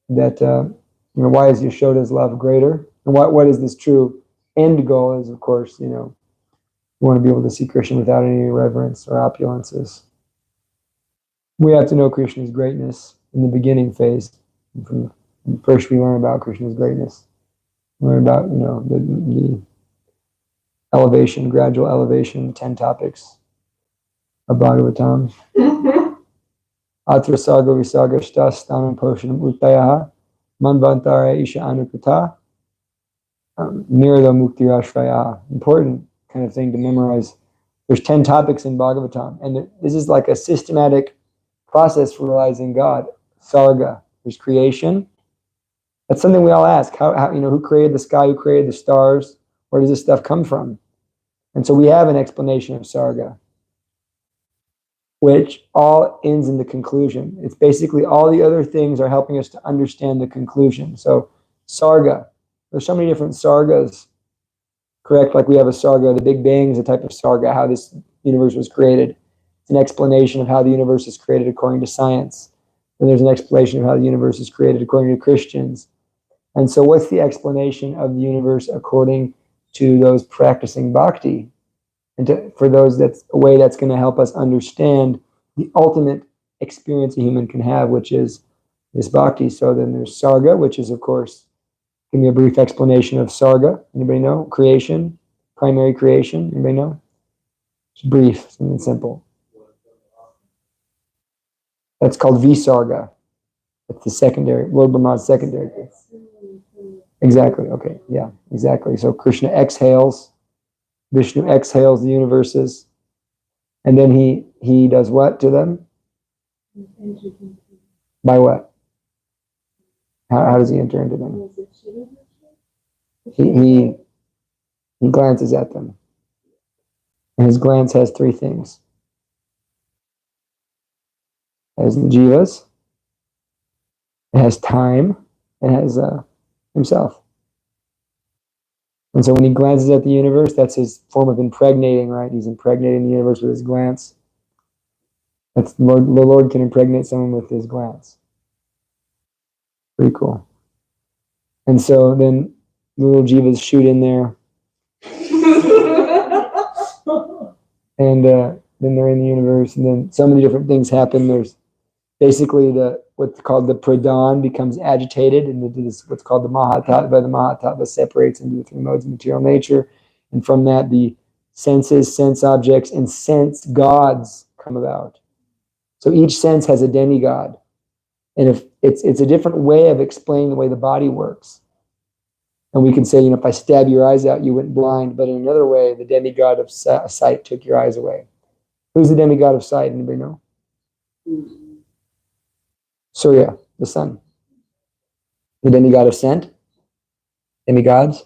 why is Yashoda's love greater? And what is this true end goal is, of course, we want to be able to see Krishna without any reverence or opulences. We have to know Krishna's greatness in the beginning phase. First, we learn about Krishna's greatness. Learn about, the elevation, gradual elevation, 10 topics of Bhagavatam. Atra sarga visarga shta stanam poshanam uttayaha manvantara isha anukrita nirada mukti rashraya. Important kind of thing to memorize. There's 10 topics in Bhagavatam, and this is like a systematic process for realizing God. Sarga, there's creation. That's something we all ask. How who created the sky? Who created the stars? Where does this stuff come from? And so we have an explanation of Sarga, which all ends in the conclusion. It's basically all the other things are helping us to understand the conclusion. So Sarga, there's so many different Sargas, correct? Like we have a Sarga, the Big Bang is a type of Sarga, how this universe was created. It's an explanation of how the universe is created according to science. And there's an explanation of how the universe is created according to Christians. And so what's the explanation of the universe according to those practicing bhakti? And for those, that's a way that's going to help us understand the ultimate experience a human can have, which is this bhakti. So then there's Sarga, which is, of course, give me a brief explanation of Sarga. Anybody know? Creation, primary creation. Anybody know? It's brief, something simple. That's called Visarga. That's the secondary, Lord Brahma's secondary. Exactly, okay, yeah, exactly. So Krishna exhales, Vishnu exhales the universes, and then he does what to them? By what? How does he enter into them? He glances at them. And his glance has three things. It has the jivas, it has time, it has himself. And so when he glances at the universe, that's his form of impregnating, right? He's impregnating the universe with his glance. That's the Lord can impregnate someone with his glance. Pretty cool. And so then the little jivas shoot in there. And then they're in the universe, and then so many different things happen. There's basically what's called the pradhan becomes agitated, and this what's called the mahatattva. The mahatattva separates into the three modes of material nature, and from that the senses, sense objects, and sense gods come about. So each sense has a demigod, and if it's a different way of explaining the way the body works. And we can say, if I stab your eyes out, you went blind. But in another way, the demigod of sight took your eyes away. Who's the demigod of sight? Anybody know? Surya, the sun. The demigod of scent? Demigods?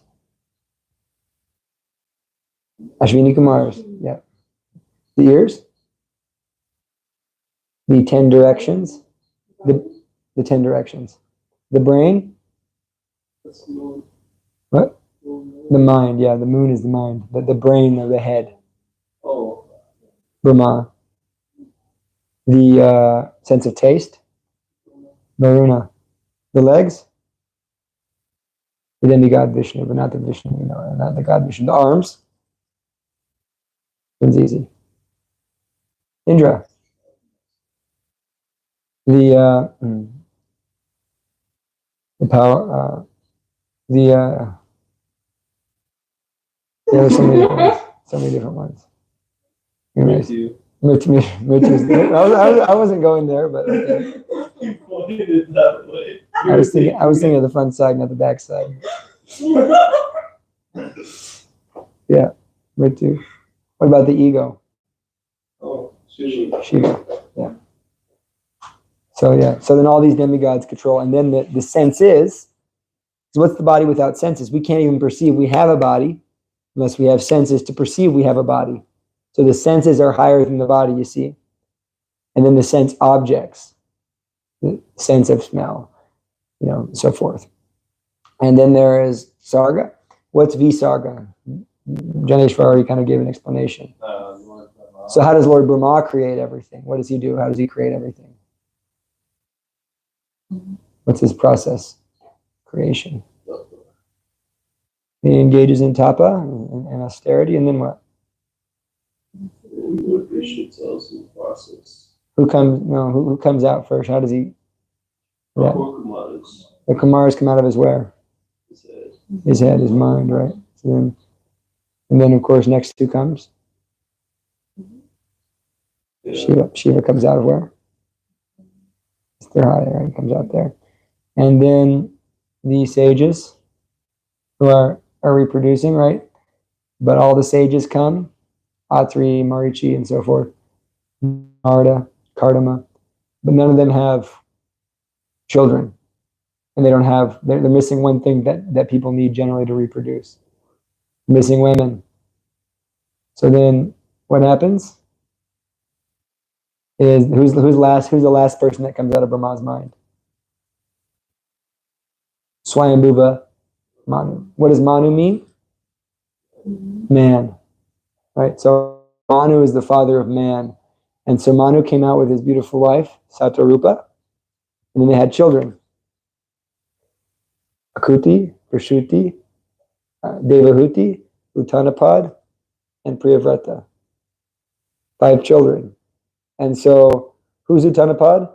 Ashwini Kumars, yeah. The ears? The 10 directions? The 10 directions. The brain? What? The mind, yeah, the moon is the mind. But the brain of the head. Oh. Brahma. The sense of taste? Varuna. The legs? The demigod Vishnu, but not the Vishnu, not the god Vishnu. The arms? One's easy. Indra. The power, there's so many different ones. So many different ones. Anyways, I wasn't going there, but okay. You pointed it that way. I was thinking of the front side, not the back side. Yeah, Mritu. What about the ego? Oh, Shiva. Shiva. Yeah. So then all these demigods control, and then the senses. So what's the body without senses? We can't even perceive we have a body unless we have senses to perceive we have a body. So the senses are higher than the body, you see. And then the sense objects, the sense of smell, so forth. And then there is Sarga. What's Visarga? Janeshwar already kind of gave an explanation. So how does Lord Brahma create everything? What does he do? How does he create everything? What's his process? Creation. He engages in tapa and austerity, and then what? What Krishna tells in the process. Who comes out first? How does he? Yeah. The Kumaras come out of his where? His head, his mind, right? So then of course next who comes? Yeah. Shiva comes out of where? It's their high, right? Comes out there. And then the sages who are reproducing, right? But all the sages come, Atri, Marichi, and so forth, Narada, Kardama, but none of them have children. And they're missing one thing that people need generally to reproduce. Missing women. So then what happens is who's the last person that comes out of Brahma's mind? Swayambhuva Manu. What does Manu mean? Man. Right? So Manu is the father of man. And so Manu came out with his beautiful wife, Satarupa, and then they had children. Akuti, Prashuti, Devahuti, Uttanapad, and Priyavrata. 5 children. And so, who's Uttanapad?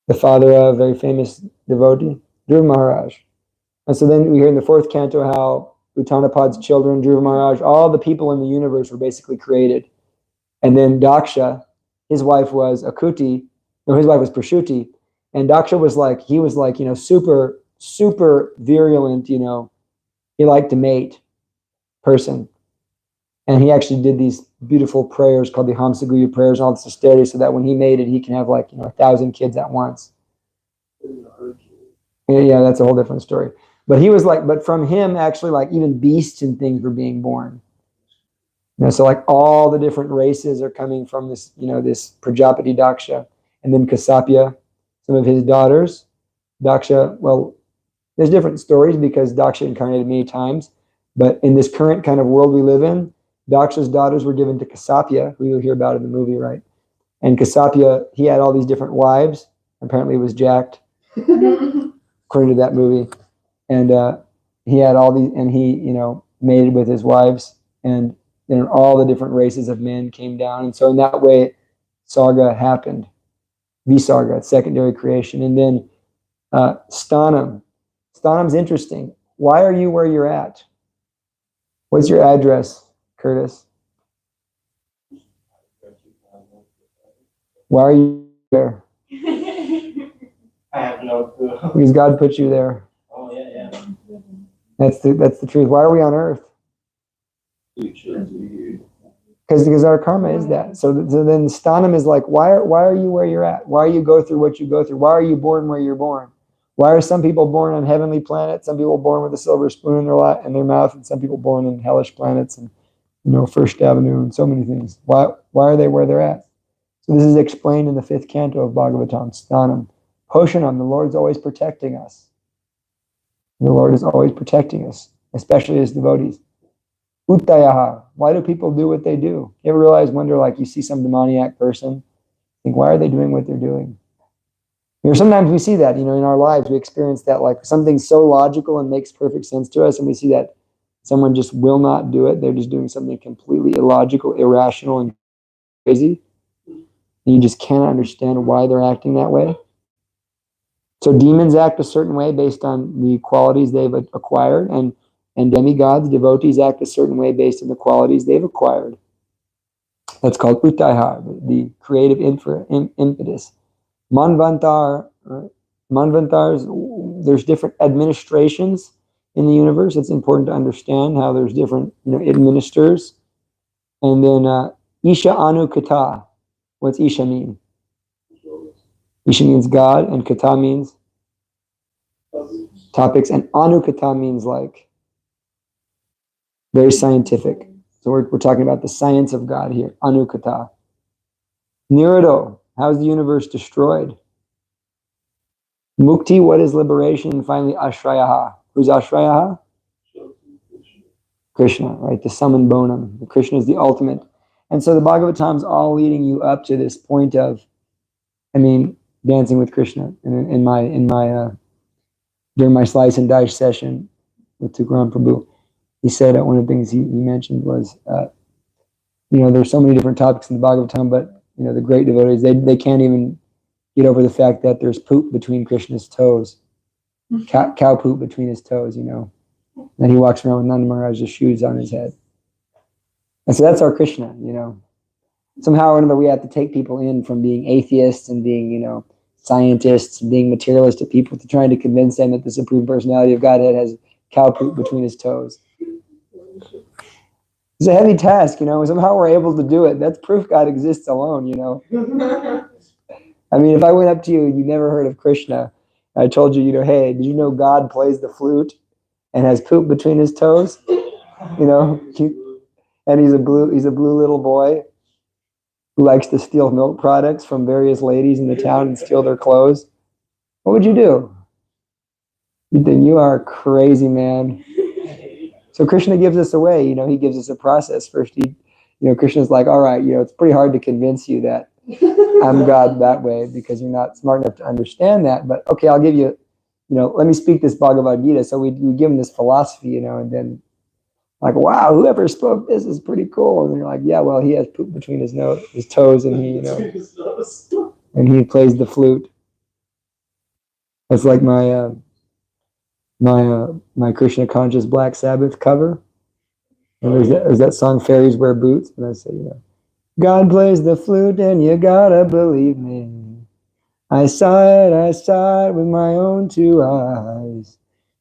The father of a very famous devotee, Dhruva Maharaj. And so then we hear in the 4th canto how Uttanapad's children, Dhruva Maharaj, all the people in the universe were basically created. And then Daksha, his wife was Akuti, no, his wife was Prashuti. And Daksha was like, super, super virulent, he liked to mate person. And he actually did these beautiful prayers called the Hamsaguya prayers and all this austerity so that when he mated, he can have 1,000 kids at once. Yeah, that's a whole different story. But he was but from him, actually, even beasts and things were being born. So all the different races are coming from this, this Prajapati Daksha. And then Kasapya, some of his daughters. Daksha, well, there's different stories because Daksha incarnated many times. But in this current kind of world we live in, Daksha's daughters were given to Kasapya, who you'll hear about in the movie, right? And Kasapya, he had all these different wives. Apparently he was jacked, according to that movie. And he had all these, and he, mated with his wives. And then all the different races of men came down. And so in that way, Sarga happened. Visarga, secondary creation. And then Stanam. Stanam's interesting. Why are you where you're at? What's your address, Curtis? Why are you there? I have no clue. Because God put you there. Oh, yeah. That's the truth. Why are we on earth? Because our karma is that. So then Stanam is why are you where you're at? Why you go through what you go through? Why are you born where you're born? Why are some people born on heavenly planets? Some people born with a silver spoon in their mouth, and some people born in hellish planets, and First Avenue, and so many things. Why are they where they're at? So this is explained in the 5th canto of Bhagavatam, Stanam. Poshanam, the Lord's always protecting us. The Lord is always protecting us, especially as devotees. Uttayaha, why do people do what they do? You ever wonder, you see some demoniac person, think, why are they doing what they're doing? Sometimes we see that, in our lives, we experience that, something so logical and makes perfect sense to us, and we see that someone just will not do it. They're just doing something completely illogical, irrational, and crazy. And you just cannot understand why they're acting that way. So demons act a certain way based on the qualities they've acquired, and demigods, devotees act a certain way based on the qualities they've acquired. That's called Uttaya, the creative impetus. Manvantars, there's different administrations in the universe. It's important to understand how there's different administrators. And then Isha Anu Kata. What's Isha mean? Isha means God, and Kata means topics, and Anu Kata means very scientific. So we're talking about the science of God here, Anu Kata. Nirodo, how is the universe destroyed? Mukti, what is liberation? And finally, Ashrayaha. Who's Ashrayaha? Krishna, right? The summon bonum. Krishna is the ultimate. And so the Bhagavatam's all leading you up to this point of, dancing with Krishna. During my slice and dice session, with Tukaram Prabhu. He said one of the things he mentioned was, there's so many different topics in the Bhagavatam, but the great devotees, they can't even get over the fact that there's poop between Krishna's toes, cow poop between his toes, and he walks around with Nanda Maharaj's shoes on his head. And so that's our Krishna, Somehow or another, we have to take people in from being atheists and being, scientists and being materialistic people to trying to convince them that the Supreme Personality of Godhead has cow poop between his toes. It's a heavy task, Somehow we're able to do it. That's proof God exists alone, I mean, if I went up to you and you never heard of Krishna, I told you, hey, did you know God plays the flute and has poop between his toes? And he's a blue little boy who likes to steal milk products from various ladies in the town and steal their clothes. What would you do? You'd think you are crazy, man. So Krishna gives us a way, he gives us a process. First, Krishna's like, all right, it's pretty hard to convince you that I'm God that way because you're not smart enough to understand that. But okay, I'll give you, let me speak this Bhagavad Gita. So we give him this philosophy, and then like, wow, whoever spoke this is pretty cool. And you're like, yeah, well, he has poop between his toes, and he, and he plays the flute. It's like my Krishna Conscious Black Sabbath cover. And there's that song, Fairies Wear Boots. And I say, God plays the flute and you gotta believe me. I saw it with my own two eyes.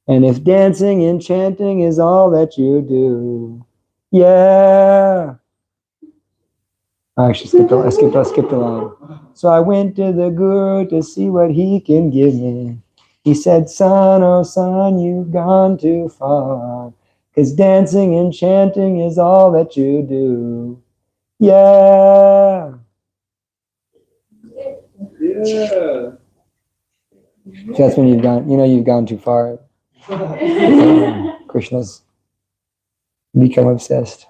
And if dancing and chanting is all that you do, yeah. I skipped a line. So I went to the Guru to see what he can give me. He said, son, oh son, you've gone too far. 'Cause dancing and chanting is all that you do. Yeah. Yeah. So that's when you've gone too far. Krishna's become obsessed.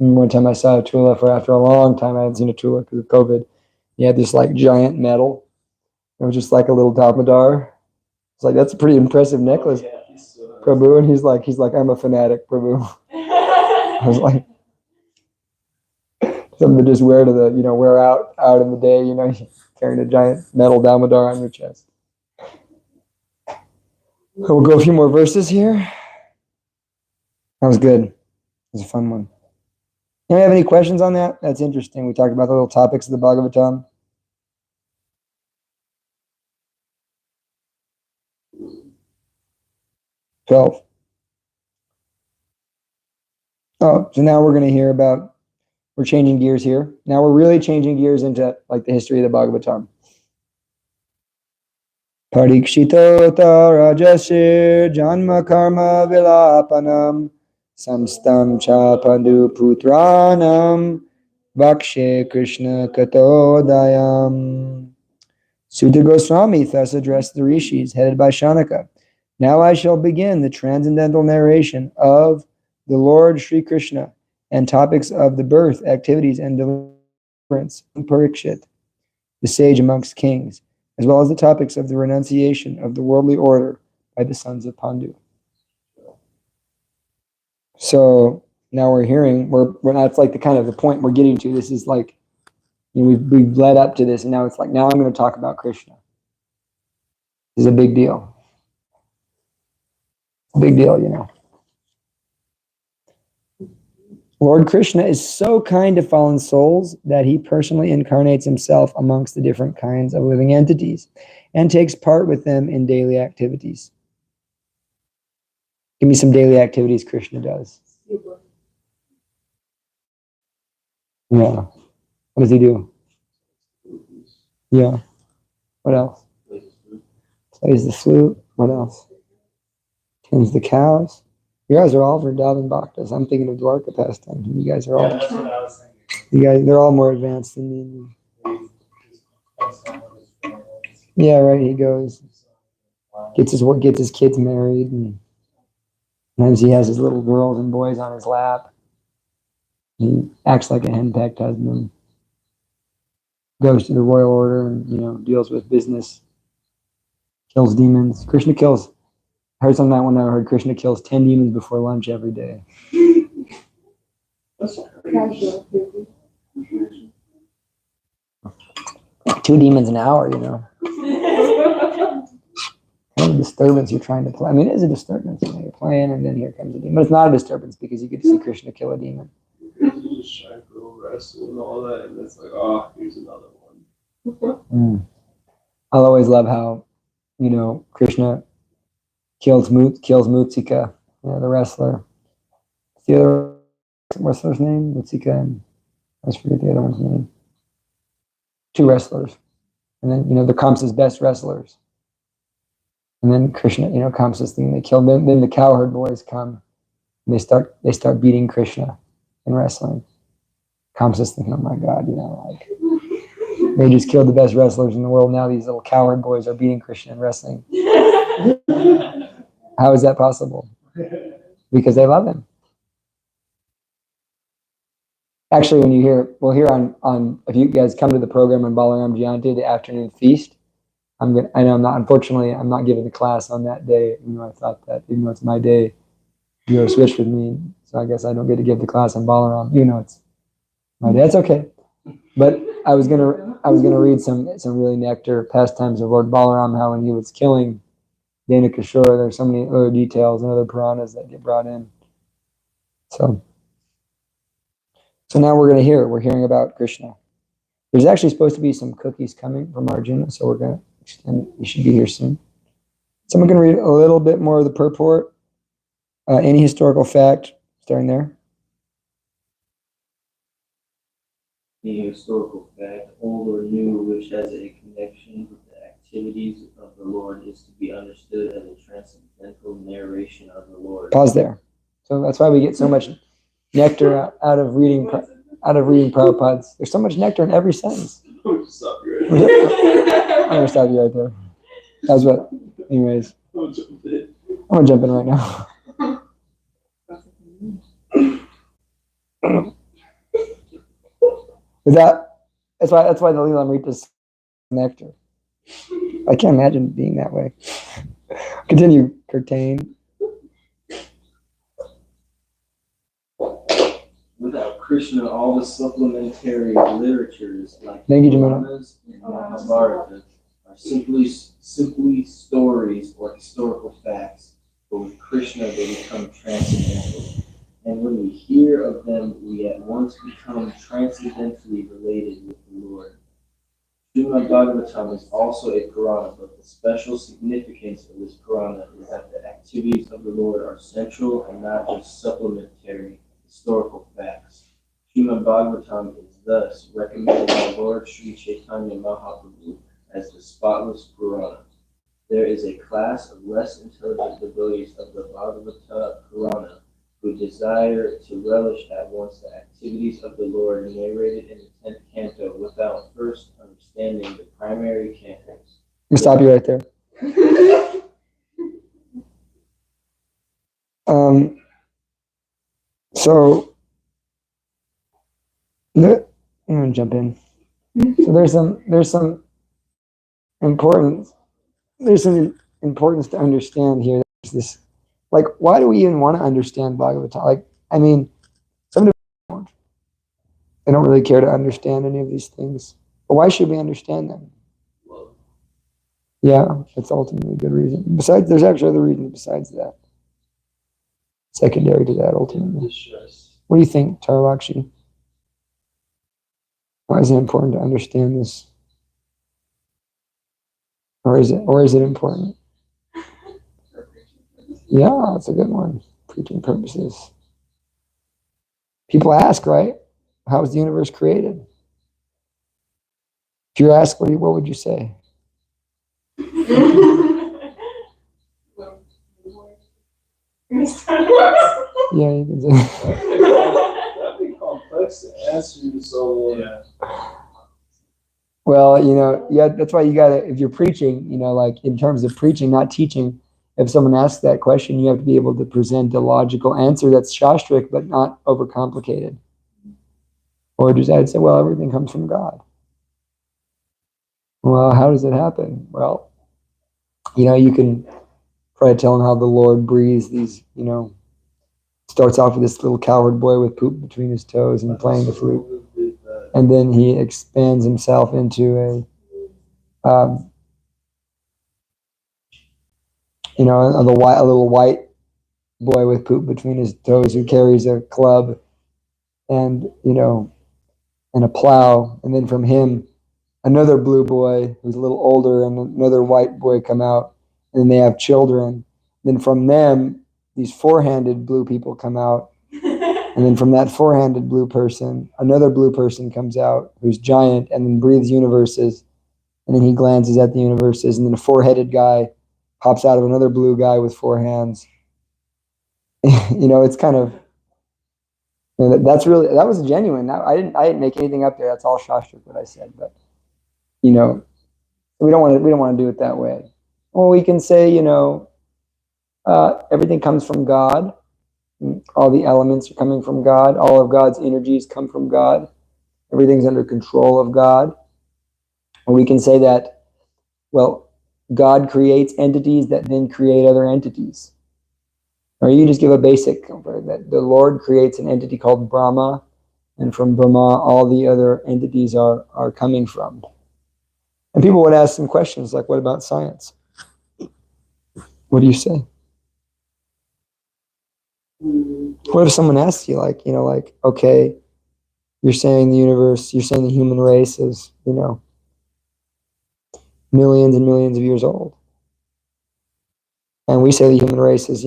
And one time I saw a Tula after a long time I hadn't seen a Tula because of COVID. He had this like giant medal. It was just like a little Damodar. It's like, that's a pretty impressive necklace, Prabhu. And he's like, I'm a fanatic, Prabhu. I was like, something to just wear to the, wear out in the day, carrying a giant metal Damodar on your chest. We'll go a few more verses here. That was good. It was a fun one. Anyone have any questions on that? That's interesting. We talked about the little topics of the Bhagavatam. Oh, so now we're going to hear about, we're changing gears here. Now we're really changing gears into like the history of the Bhagavatam. Parikshito rajashir janma karma vilapanam samstam cha pandu putranam vakshe krishna katodayam. Sutta Goswami thus addressed the rishis headed by Shanaka. Now I shall begin the transcendental narration of the Lord Sri Krishna and topics of the birth, activities, and deliverance of Parikshit, the sage amongst kings, as well as the topics of the renunciation of the worldly order by the sons of Pandu. So now we're hearing, that's like the kind of the point we're getting to. This is like, we've led up to this, and now it's like, now I'm going to talk about Krishna. This is a big deal. Big deal, Lord Krishna is so kind to fallen souls that he personally incarnates himself amongst the different kinds of living entities and takes part with them in daily activities. Give me some daily activities Krishna does. Yeah. What does he do? Yeah. What else? Plays the flute. What else? Tends the cows. You guys are all Vrindavan Bhaktas. I'm thinking of Dwarka pastime. You guys are all. That's what I was thinking. They're all more advanced than me. Yeah, right. He goes, gets his kids married, and sometimes he has his little girls and boys on his lap. He acts like a henpecked husband. Goes to the royal order and deals with business. Kills demons. Krishna kills I heard something one time. I heard Krishna kills 10 demons before lunch every day. That's crazy. 2 demons an hour, you know. Kind of disturbance you're trying to play. I mean, it is a disturbance. You know, you're playing, and then here comes a demon. But it's not a disturbance because you get to see Krishna kill a demon. You just try to go wrestle and all that, and it's like, oh, here's another one. I'll always love how, you know, Krishna kills Mutsika, you know, the wrestler. What's the other wrestler's name? Mutsika, and I just forget the other one's name. 2 wrestlers. And then, you know, the Kamsa's best wrestlers. And then Krishna, you know, Kamsa's thing, they kill them. Then the cowherd boys come and they start beating Krishna in wrestling. Kamsa's thinking, oh my God, you know, like they just killed the best wrestlers in the world. Now these little cowherd boys are beating Krishna in wrestling. How is that possible? Because they love him. Actually, when you hear on if you guys come to the program on Balaram Jayanti, the afternoon feast, I'm not giving the class on that day. You know, I thought that even though it's my day, you are switched with me, so I guess I don't get to give the class on Balaram. You know, it's my day. That's okay. But I was gonna read some really nectar pastimes of Lord Balaram, how when he was killing Dana Kishore, there's so many other details and other Puranas that get brought in. So now we're hearing about Krishna. There's actually supposed to be some cookies coming from Arjuna, so we're gonna extend. You should be here soon. So I'm gonna read a little bit more of the purport. Any historical fact, starting there. Any historical fact, old or new, which has a connection with the activities of the Lord, is to be understood as a transcendental narration of the Lord. Pause there. So that's why we get so much nectar out of reading Prabhupada's. There's so much nectar in every sentence. Stop you right there. I'm gonna stop you right there. That's what. Anyways, I'm gonna jump in right now. That's why the Leela Amrita's nectar. I can't imagine being that way. Continue, Kurtain. Without Krishna, all the supplementary literatures like Thank you, Puranas and Mahabharata are simply stories or historical facts, but with Krishna they become transcendental. And when we hear of them, we at once become transcendentally related with the Lord. Srimad Bhagavatam is also a Purana, but the special significance of this Purana is that the activities of the Lord are central and not just supplementary historical facts. Srimad Bhagavatam is thus recommended by Lord Sri Chaitanya Mahaprabhu as the spotless Purana. There is a class of less intelligent devotees of the Bhagavata Purana who desire to relish at once the activities of the Lord narrated in the 10th canto without first understanding the primary cantos. Let me stop you right there. So I'm gonna jump in. So there's some importance to understand here. There's this, like, why do we even want to understand Bhagavatam? Like, I mean, some people they don't really care to understand any of these things. But why should we understand them? Yeah, that's ultimately a good reason. Besides, there's actually other reasons besides that. Secondary to that, ultimately. What do you think, Taralakshi? Why is it important to understand this? Or is it important? Yeah, that's a good one. Preaching purposes. People ask, right? How was the universe created? If you're asked, what would you say? Yeah, you can say. That'd be complex to answer to someone. Yeah. Well, you know, yeah, that's why you gotta, if you're preaching, you know, like in terms of preaching, not teaching, if someone asks that question, you have to be able to present a logical answer that's shastric, but not overcomplicated. Or just I'd say, well, everything comes from God. Well, how does it happen? Well, you know, you can try to tell him how the Lord breathes these, starts off with this little cowherd boy with poop between his toes and playing the flute. And then he expands himself into a little white boy with poop between his toes who carries a club and a plow. And then from him, another blue boy who's a little older and another white boy come out, and then they have children. Then from them, these four-handed blue people come out. And then from that four-handed blue person, another blue person comes out who's giant and then breathes universes. And then he glances at the universes, and then a four-headed guy pops out of another blue guy with four hands. It's kind of, that's really, that was genuine. I didn't make anything up there. That's all Shastra what I said. But we don't want to do it that way. Well, we can say, everything comes from God. All the elements are coming from God. All of God's energies come from God. Everything's under control of God. Or we can say that, well, God creates entities that then create other entities. Or you just give a basic, that the Lord creates an entity called Brahma, and from Brahma, all the other entities are coming from. And people would ask some questions like, what about science? What do you say? What if someone asks you, okay, you're saying the universe, you're saying the human race is, millions and millions of years old. And we say the human race is,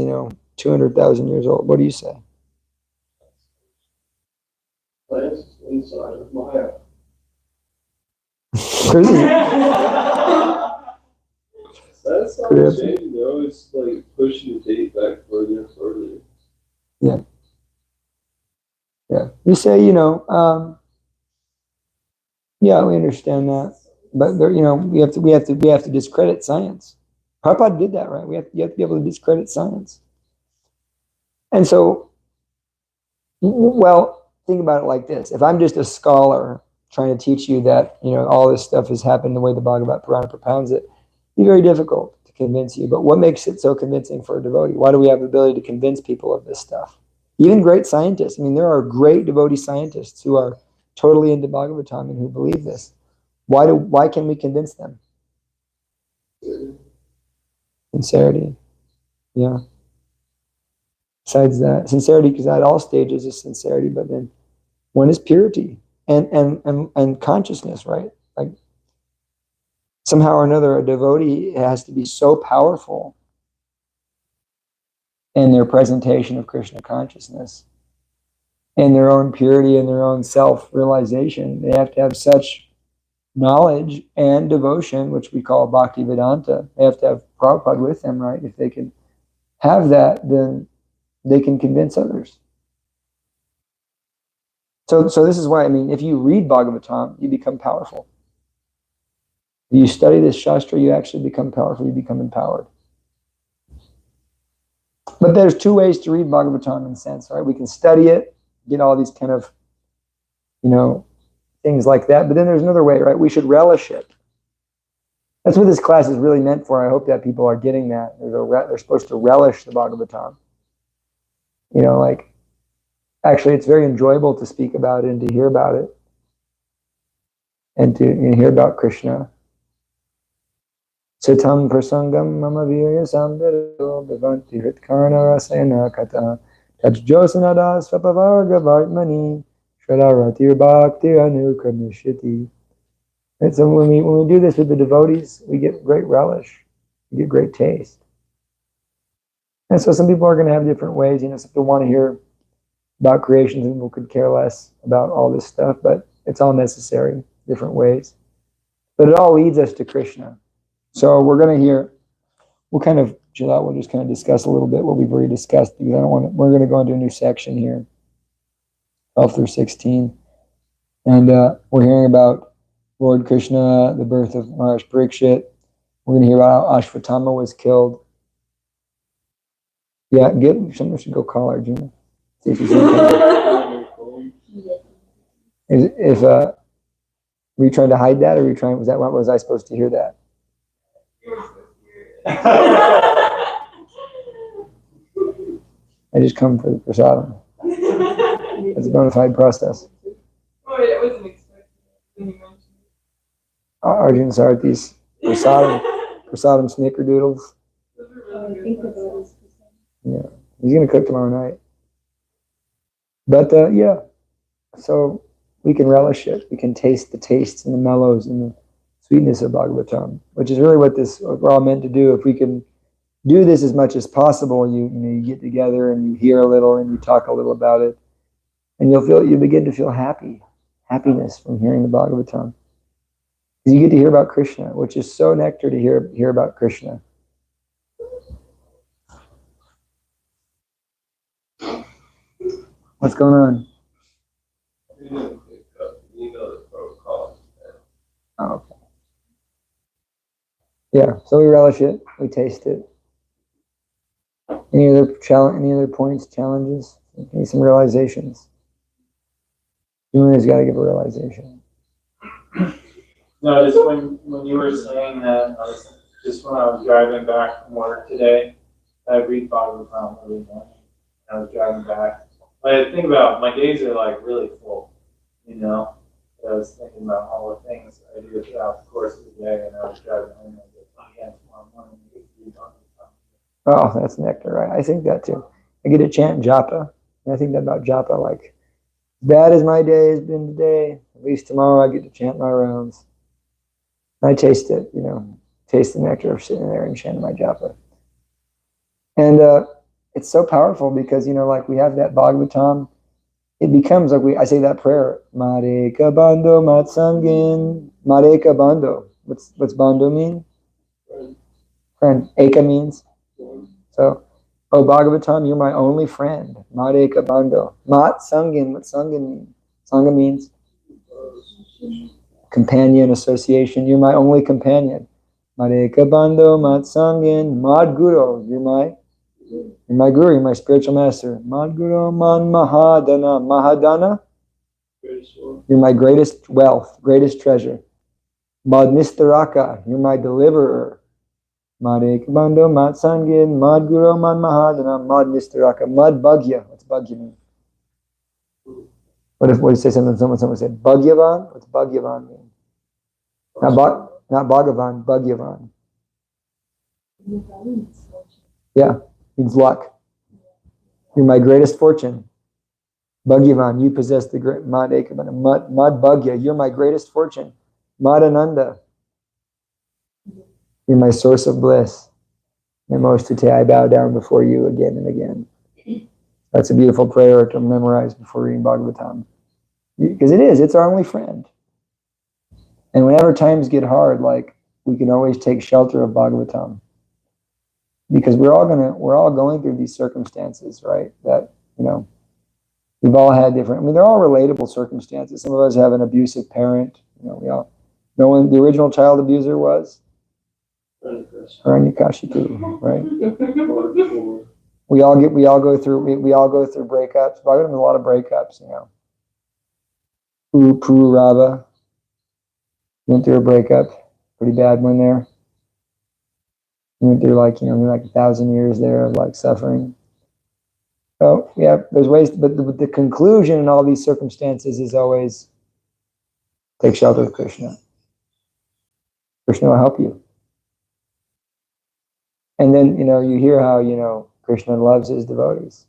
200,000 years old. What do you say? That's inside of Maya. That's not changing, though. It's like pushing the date back further and further. Yeah. Yeah. You say, yeah, we understand that. But there, we have to discredit science. Prabhupada did that, right? You have to be able to discredit science. And so, well, think about it like this. If I'm just a scholar trying to teach you that, all this stuff has happened the way the Bhagavata Purana propounds it, it'd be very difficult to convince you. But what makes it so convincing for a devotee? Why do we have the ability to convince people of this stuff? Even great scientists. I mean, there are great devotee scientists who are totally into Bhagavatam and who believe this. Why can we convince them? Sincerity. Yeah. Besides that, sincerity, because at all stages is sincerity, but then one is purity and consciousness, right? Like somehow or another, a devotee has to be so powerful in their presentation of Krishna consciousness, in their own purity and their own self-realization. They have to have such knowledge and devotion, which we call Bhakti Vedanta. They have to have Prabhupada with them, right? If they can have that, then they can convince others. So this is why, if you read Bhagavatam, you become powerful. If you study this Shastra, you actually become powerful, you become empowered. But there's two ways to read Bhagavatam in a sense, right? We can study it, get all these kind of, things like that. But then there's another way, right? We should relish it. That's what this class is really meant for. I hope that people are getting that. They're supposed to relish the Bhagavatam. Actually, it's very enjoyable to speak about it and to hear about it. And to hear about Krishna. Sitam prasangam mama virya sambhiro bhavanti hritkarna rasena kata tajjosana svapavarga vartmani shradaratir bhakti anukamishiti. And so when we do this with the devotees, we get great relish, we get great taste. And so some people are going to have different ways. Some people want to hear about creation, some people could care less about all this stuff, but it's all necessary, different ways. But it all leads us to Krishna. So we're going to hear, we'll kind of chill out, we'll just kind of discuss a little bit what we've already discussed, because we're going to go into a new section here, 12 through 16. And we're hearing about Lord Krishna, the birth of Maharaj Parikshit. We're going to hear about how Ashwatthama was killed. Yeah, someone should go call Arjuna. See if he's were you trying to hide that, or was I supposed to hear that? I just come for the prasadam. It's a bona fide process. Oh, yeah, I wasn't expecting it when you mentioned Arjun Sarthi's prasadam snickerdoodles. it. Those are really good. Yeah, he's gonna cook tomorrow night. But yeah, so we can relish it. We can taste the tastes and the mellows and the sweetness of Bhagavatam, which is really what we're all meant to do. If we can do this as much as possible, you get together and you hear a little and you talk a little about it, and you begin to feel happiness from hearing the Bhagavatam. You get to hear about Krishna, which is so nectar to hear about Krishna. What's going on? We didn't pick up. You know the protocol. Oh, okay. Yeah, so we relish it, we taste it. Any other points, challenges? Any some realizations? Julia's got to give a realization. No, just when you were saying that, when I was driving back from work today, I read Bhagavatam every morning. I was driving back. I think about my days are like really full, you know. I was thinking about all the things I do throughout the course of the day, and I was driving home and I was like, again, tomorrow morning I get to read Bhagavatam. Oh, that's nectar, right? I think that too. I get to chant japa, and I think that about japa, like, bad as my day has been today, at least tomorrow I get to chant my rounds. I taste it, taste the nectar of sitting there and chanting my japa. And it's so powerful because, like we have that Bhagavatam, it becomes like I say that prayer, Mareka Bando Matsangin, Mareka Bando. What's Bando mean? Friend. Eka means. So, oh Bhagavatam, you're my only friend. Mareka Bando. Mat Sangin, what Sangin mean? Sangha means companion, association. You're my only companion. Mareka Bando Mat Sangin, Mad Guru, you're my guru, you're my spiritual master. Mad Guru Man Mahadana. Mahadana? You're my greatest wealth, greatest treasure. Mad Nistaraka, you're my deliverer. Mad Ekabando, Mad Sangin, Mad Guru Man Mahadana, Mad Nistaraka, Mad Bhagya. What's Bhagya mean? What if you say something, someone said, Bhagyavan? What's Bhagyavan mean? Not Bhagavan, Bhagyavan. Yeah, means luck. You're my greatest fortune. Bhagyavan, you possess the great Mad Ekabanda. Mad Bhagya, you're my greatest fortune. Madananda, you're my source of bliss. Namostate, I bow down before you again and again. That's a beautiful prayer to memorize before reading Bhagavatam. Because it's our only friend. And whenever times get hard, like, we can always take shelter of Bhagavatam. Because we're all going through these circumstances, right? That, we've all had different, they're all relatable circumstances. Some of us have an abusive parent. We all know when the original child abuser was Hiranyakashipu, right? We all go through breakups. Bhagavatam has a lot of breakups, Purava went through a breakup, pretty bad one there. He went through like 1,000 years there of like suffering. So yeah, there's ways, but the conclusion in all these circumstances is always take shelter of Krishna. Krishna will help you. And then, you hear how, Krishna loves his devotees.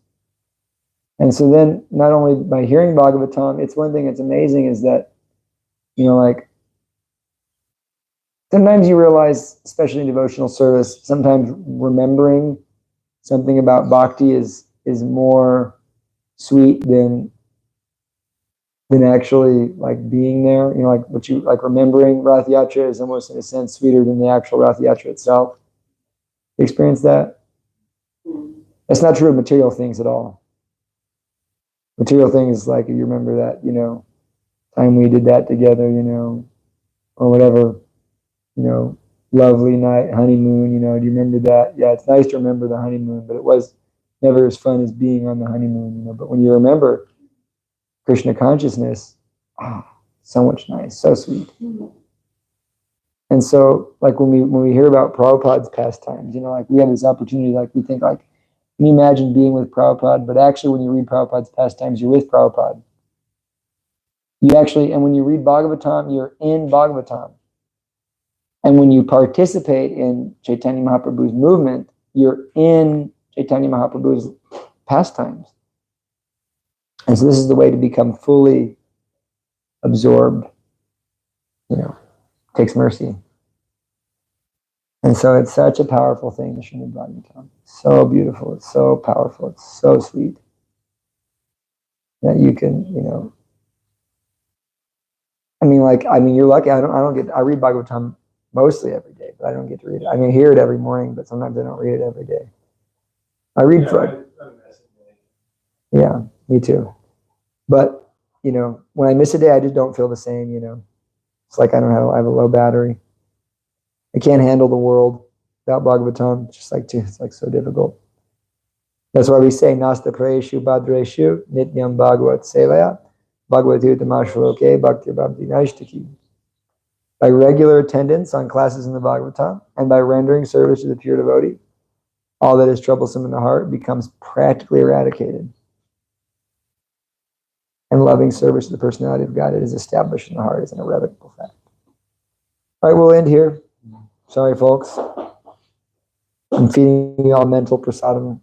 And so then, not only by hearing Bhagavatam, it's one thing that's amazing is that, like, sometimes you realize, especially in devotional service, sometimes remembering something about bhakti is more sweet than actually like being there. Like remembering Rath Yatra is almost in a sense sweeter than the actual Rath Yatra itself. You experience that? That's not true of material things at all. Material things, like, you remember that, time we did that together, or whatever, lovely night, honeymoon, do you remember that? Yeah, it's nice to remember the honeymoon, but it was never as fun as being on the honeymoon, But when you remember Krishna consciousness, so much nice, so sweet. And so, like, when we hear about Prabhupada's pastimes, like, we have this opportunity, like, we think, like, Can you imagine being with Prabhupada? But actually, when you read Prabhupada's pastimes, you're with Prabhupada. And when you read Bhagavatam, you're in Bhagavatam. And when you participate in Chaitanya Mahaprabhu's movement, you're in Chaitanya Mahaprabhu's pastimes. And so this is the way to become fully absorbed, takes mercy. And so it's such a powerful thing, the Srimad Bhagavatam. So beautiful, it's so powerful, it's so sweet. That you can, you're lucky. I read Bhagavatam mostly every day, but I don't get to read it. I hear it every morning, but sometimes I don't read it every day. I read yeah, me too. But, when I miss a day, I just don't feel the same, It's like I have a low battery. I can't handle the world without Bhagavatam. It's just so difficult. That's why we say, Nasta Prayeshu Bhadreshu Nityam Bhagavat Sevaya Bhagavati Utamashloke Bhakti Bhakti Naishtaki. By regular attendance on classes in the Bhagavatam and by rendering service to the pure devotee, all that is troublesome in the heart becomes practically eradicated. And loving service to the personality of God, it is established in the heart as an irrevocable fact. All right, we'll end here. Sorry, folks. I'm feeding you all mental prasadam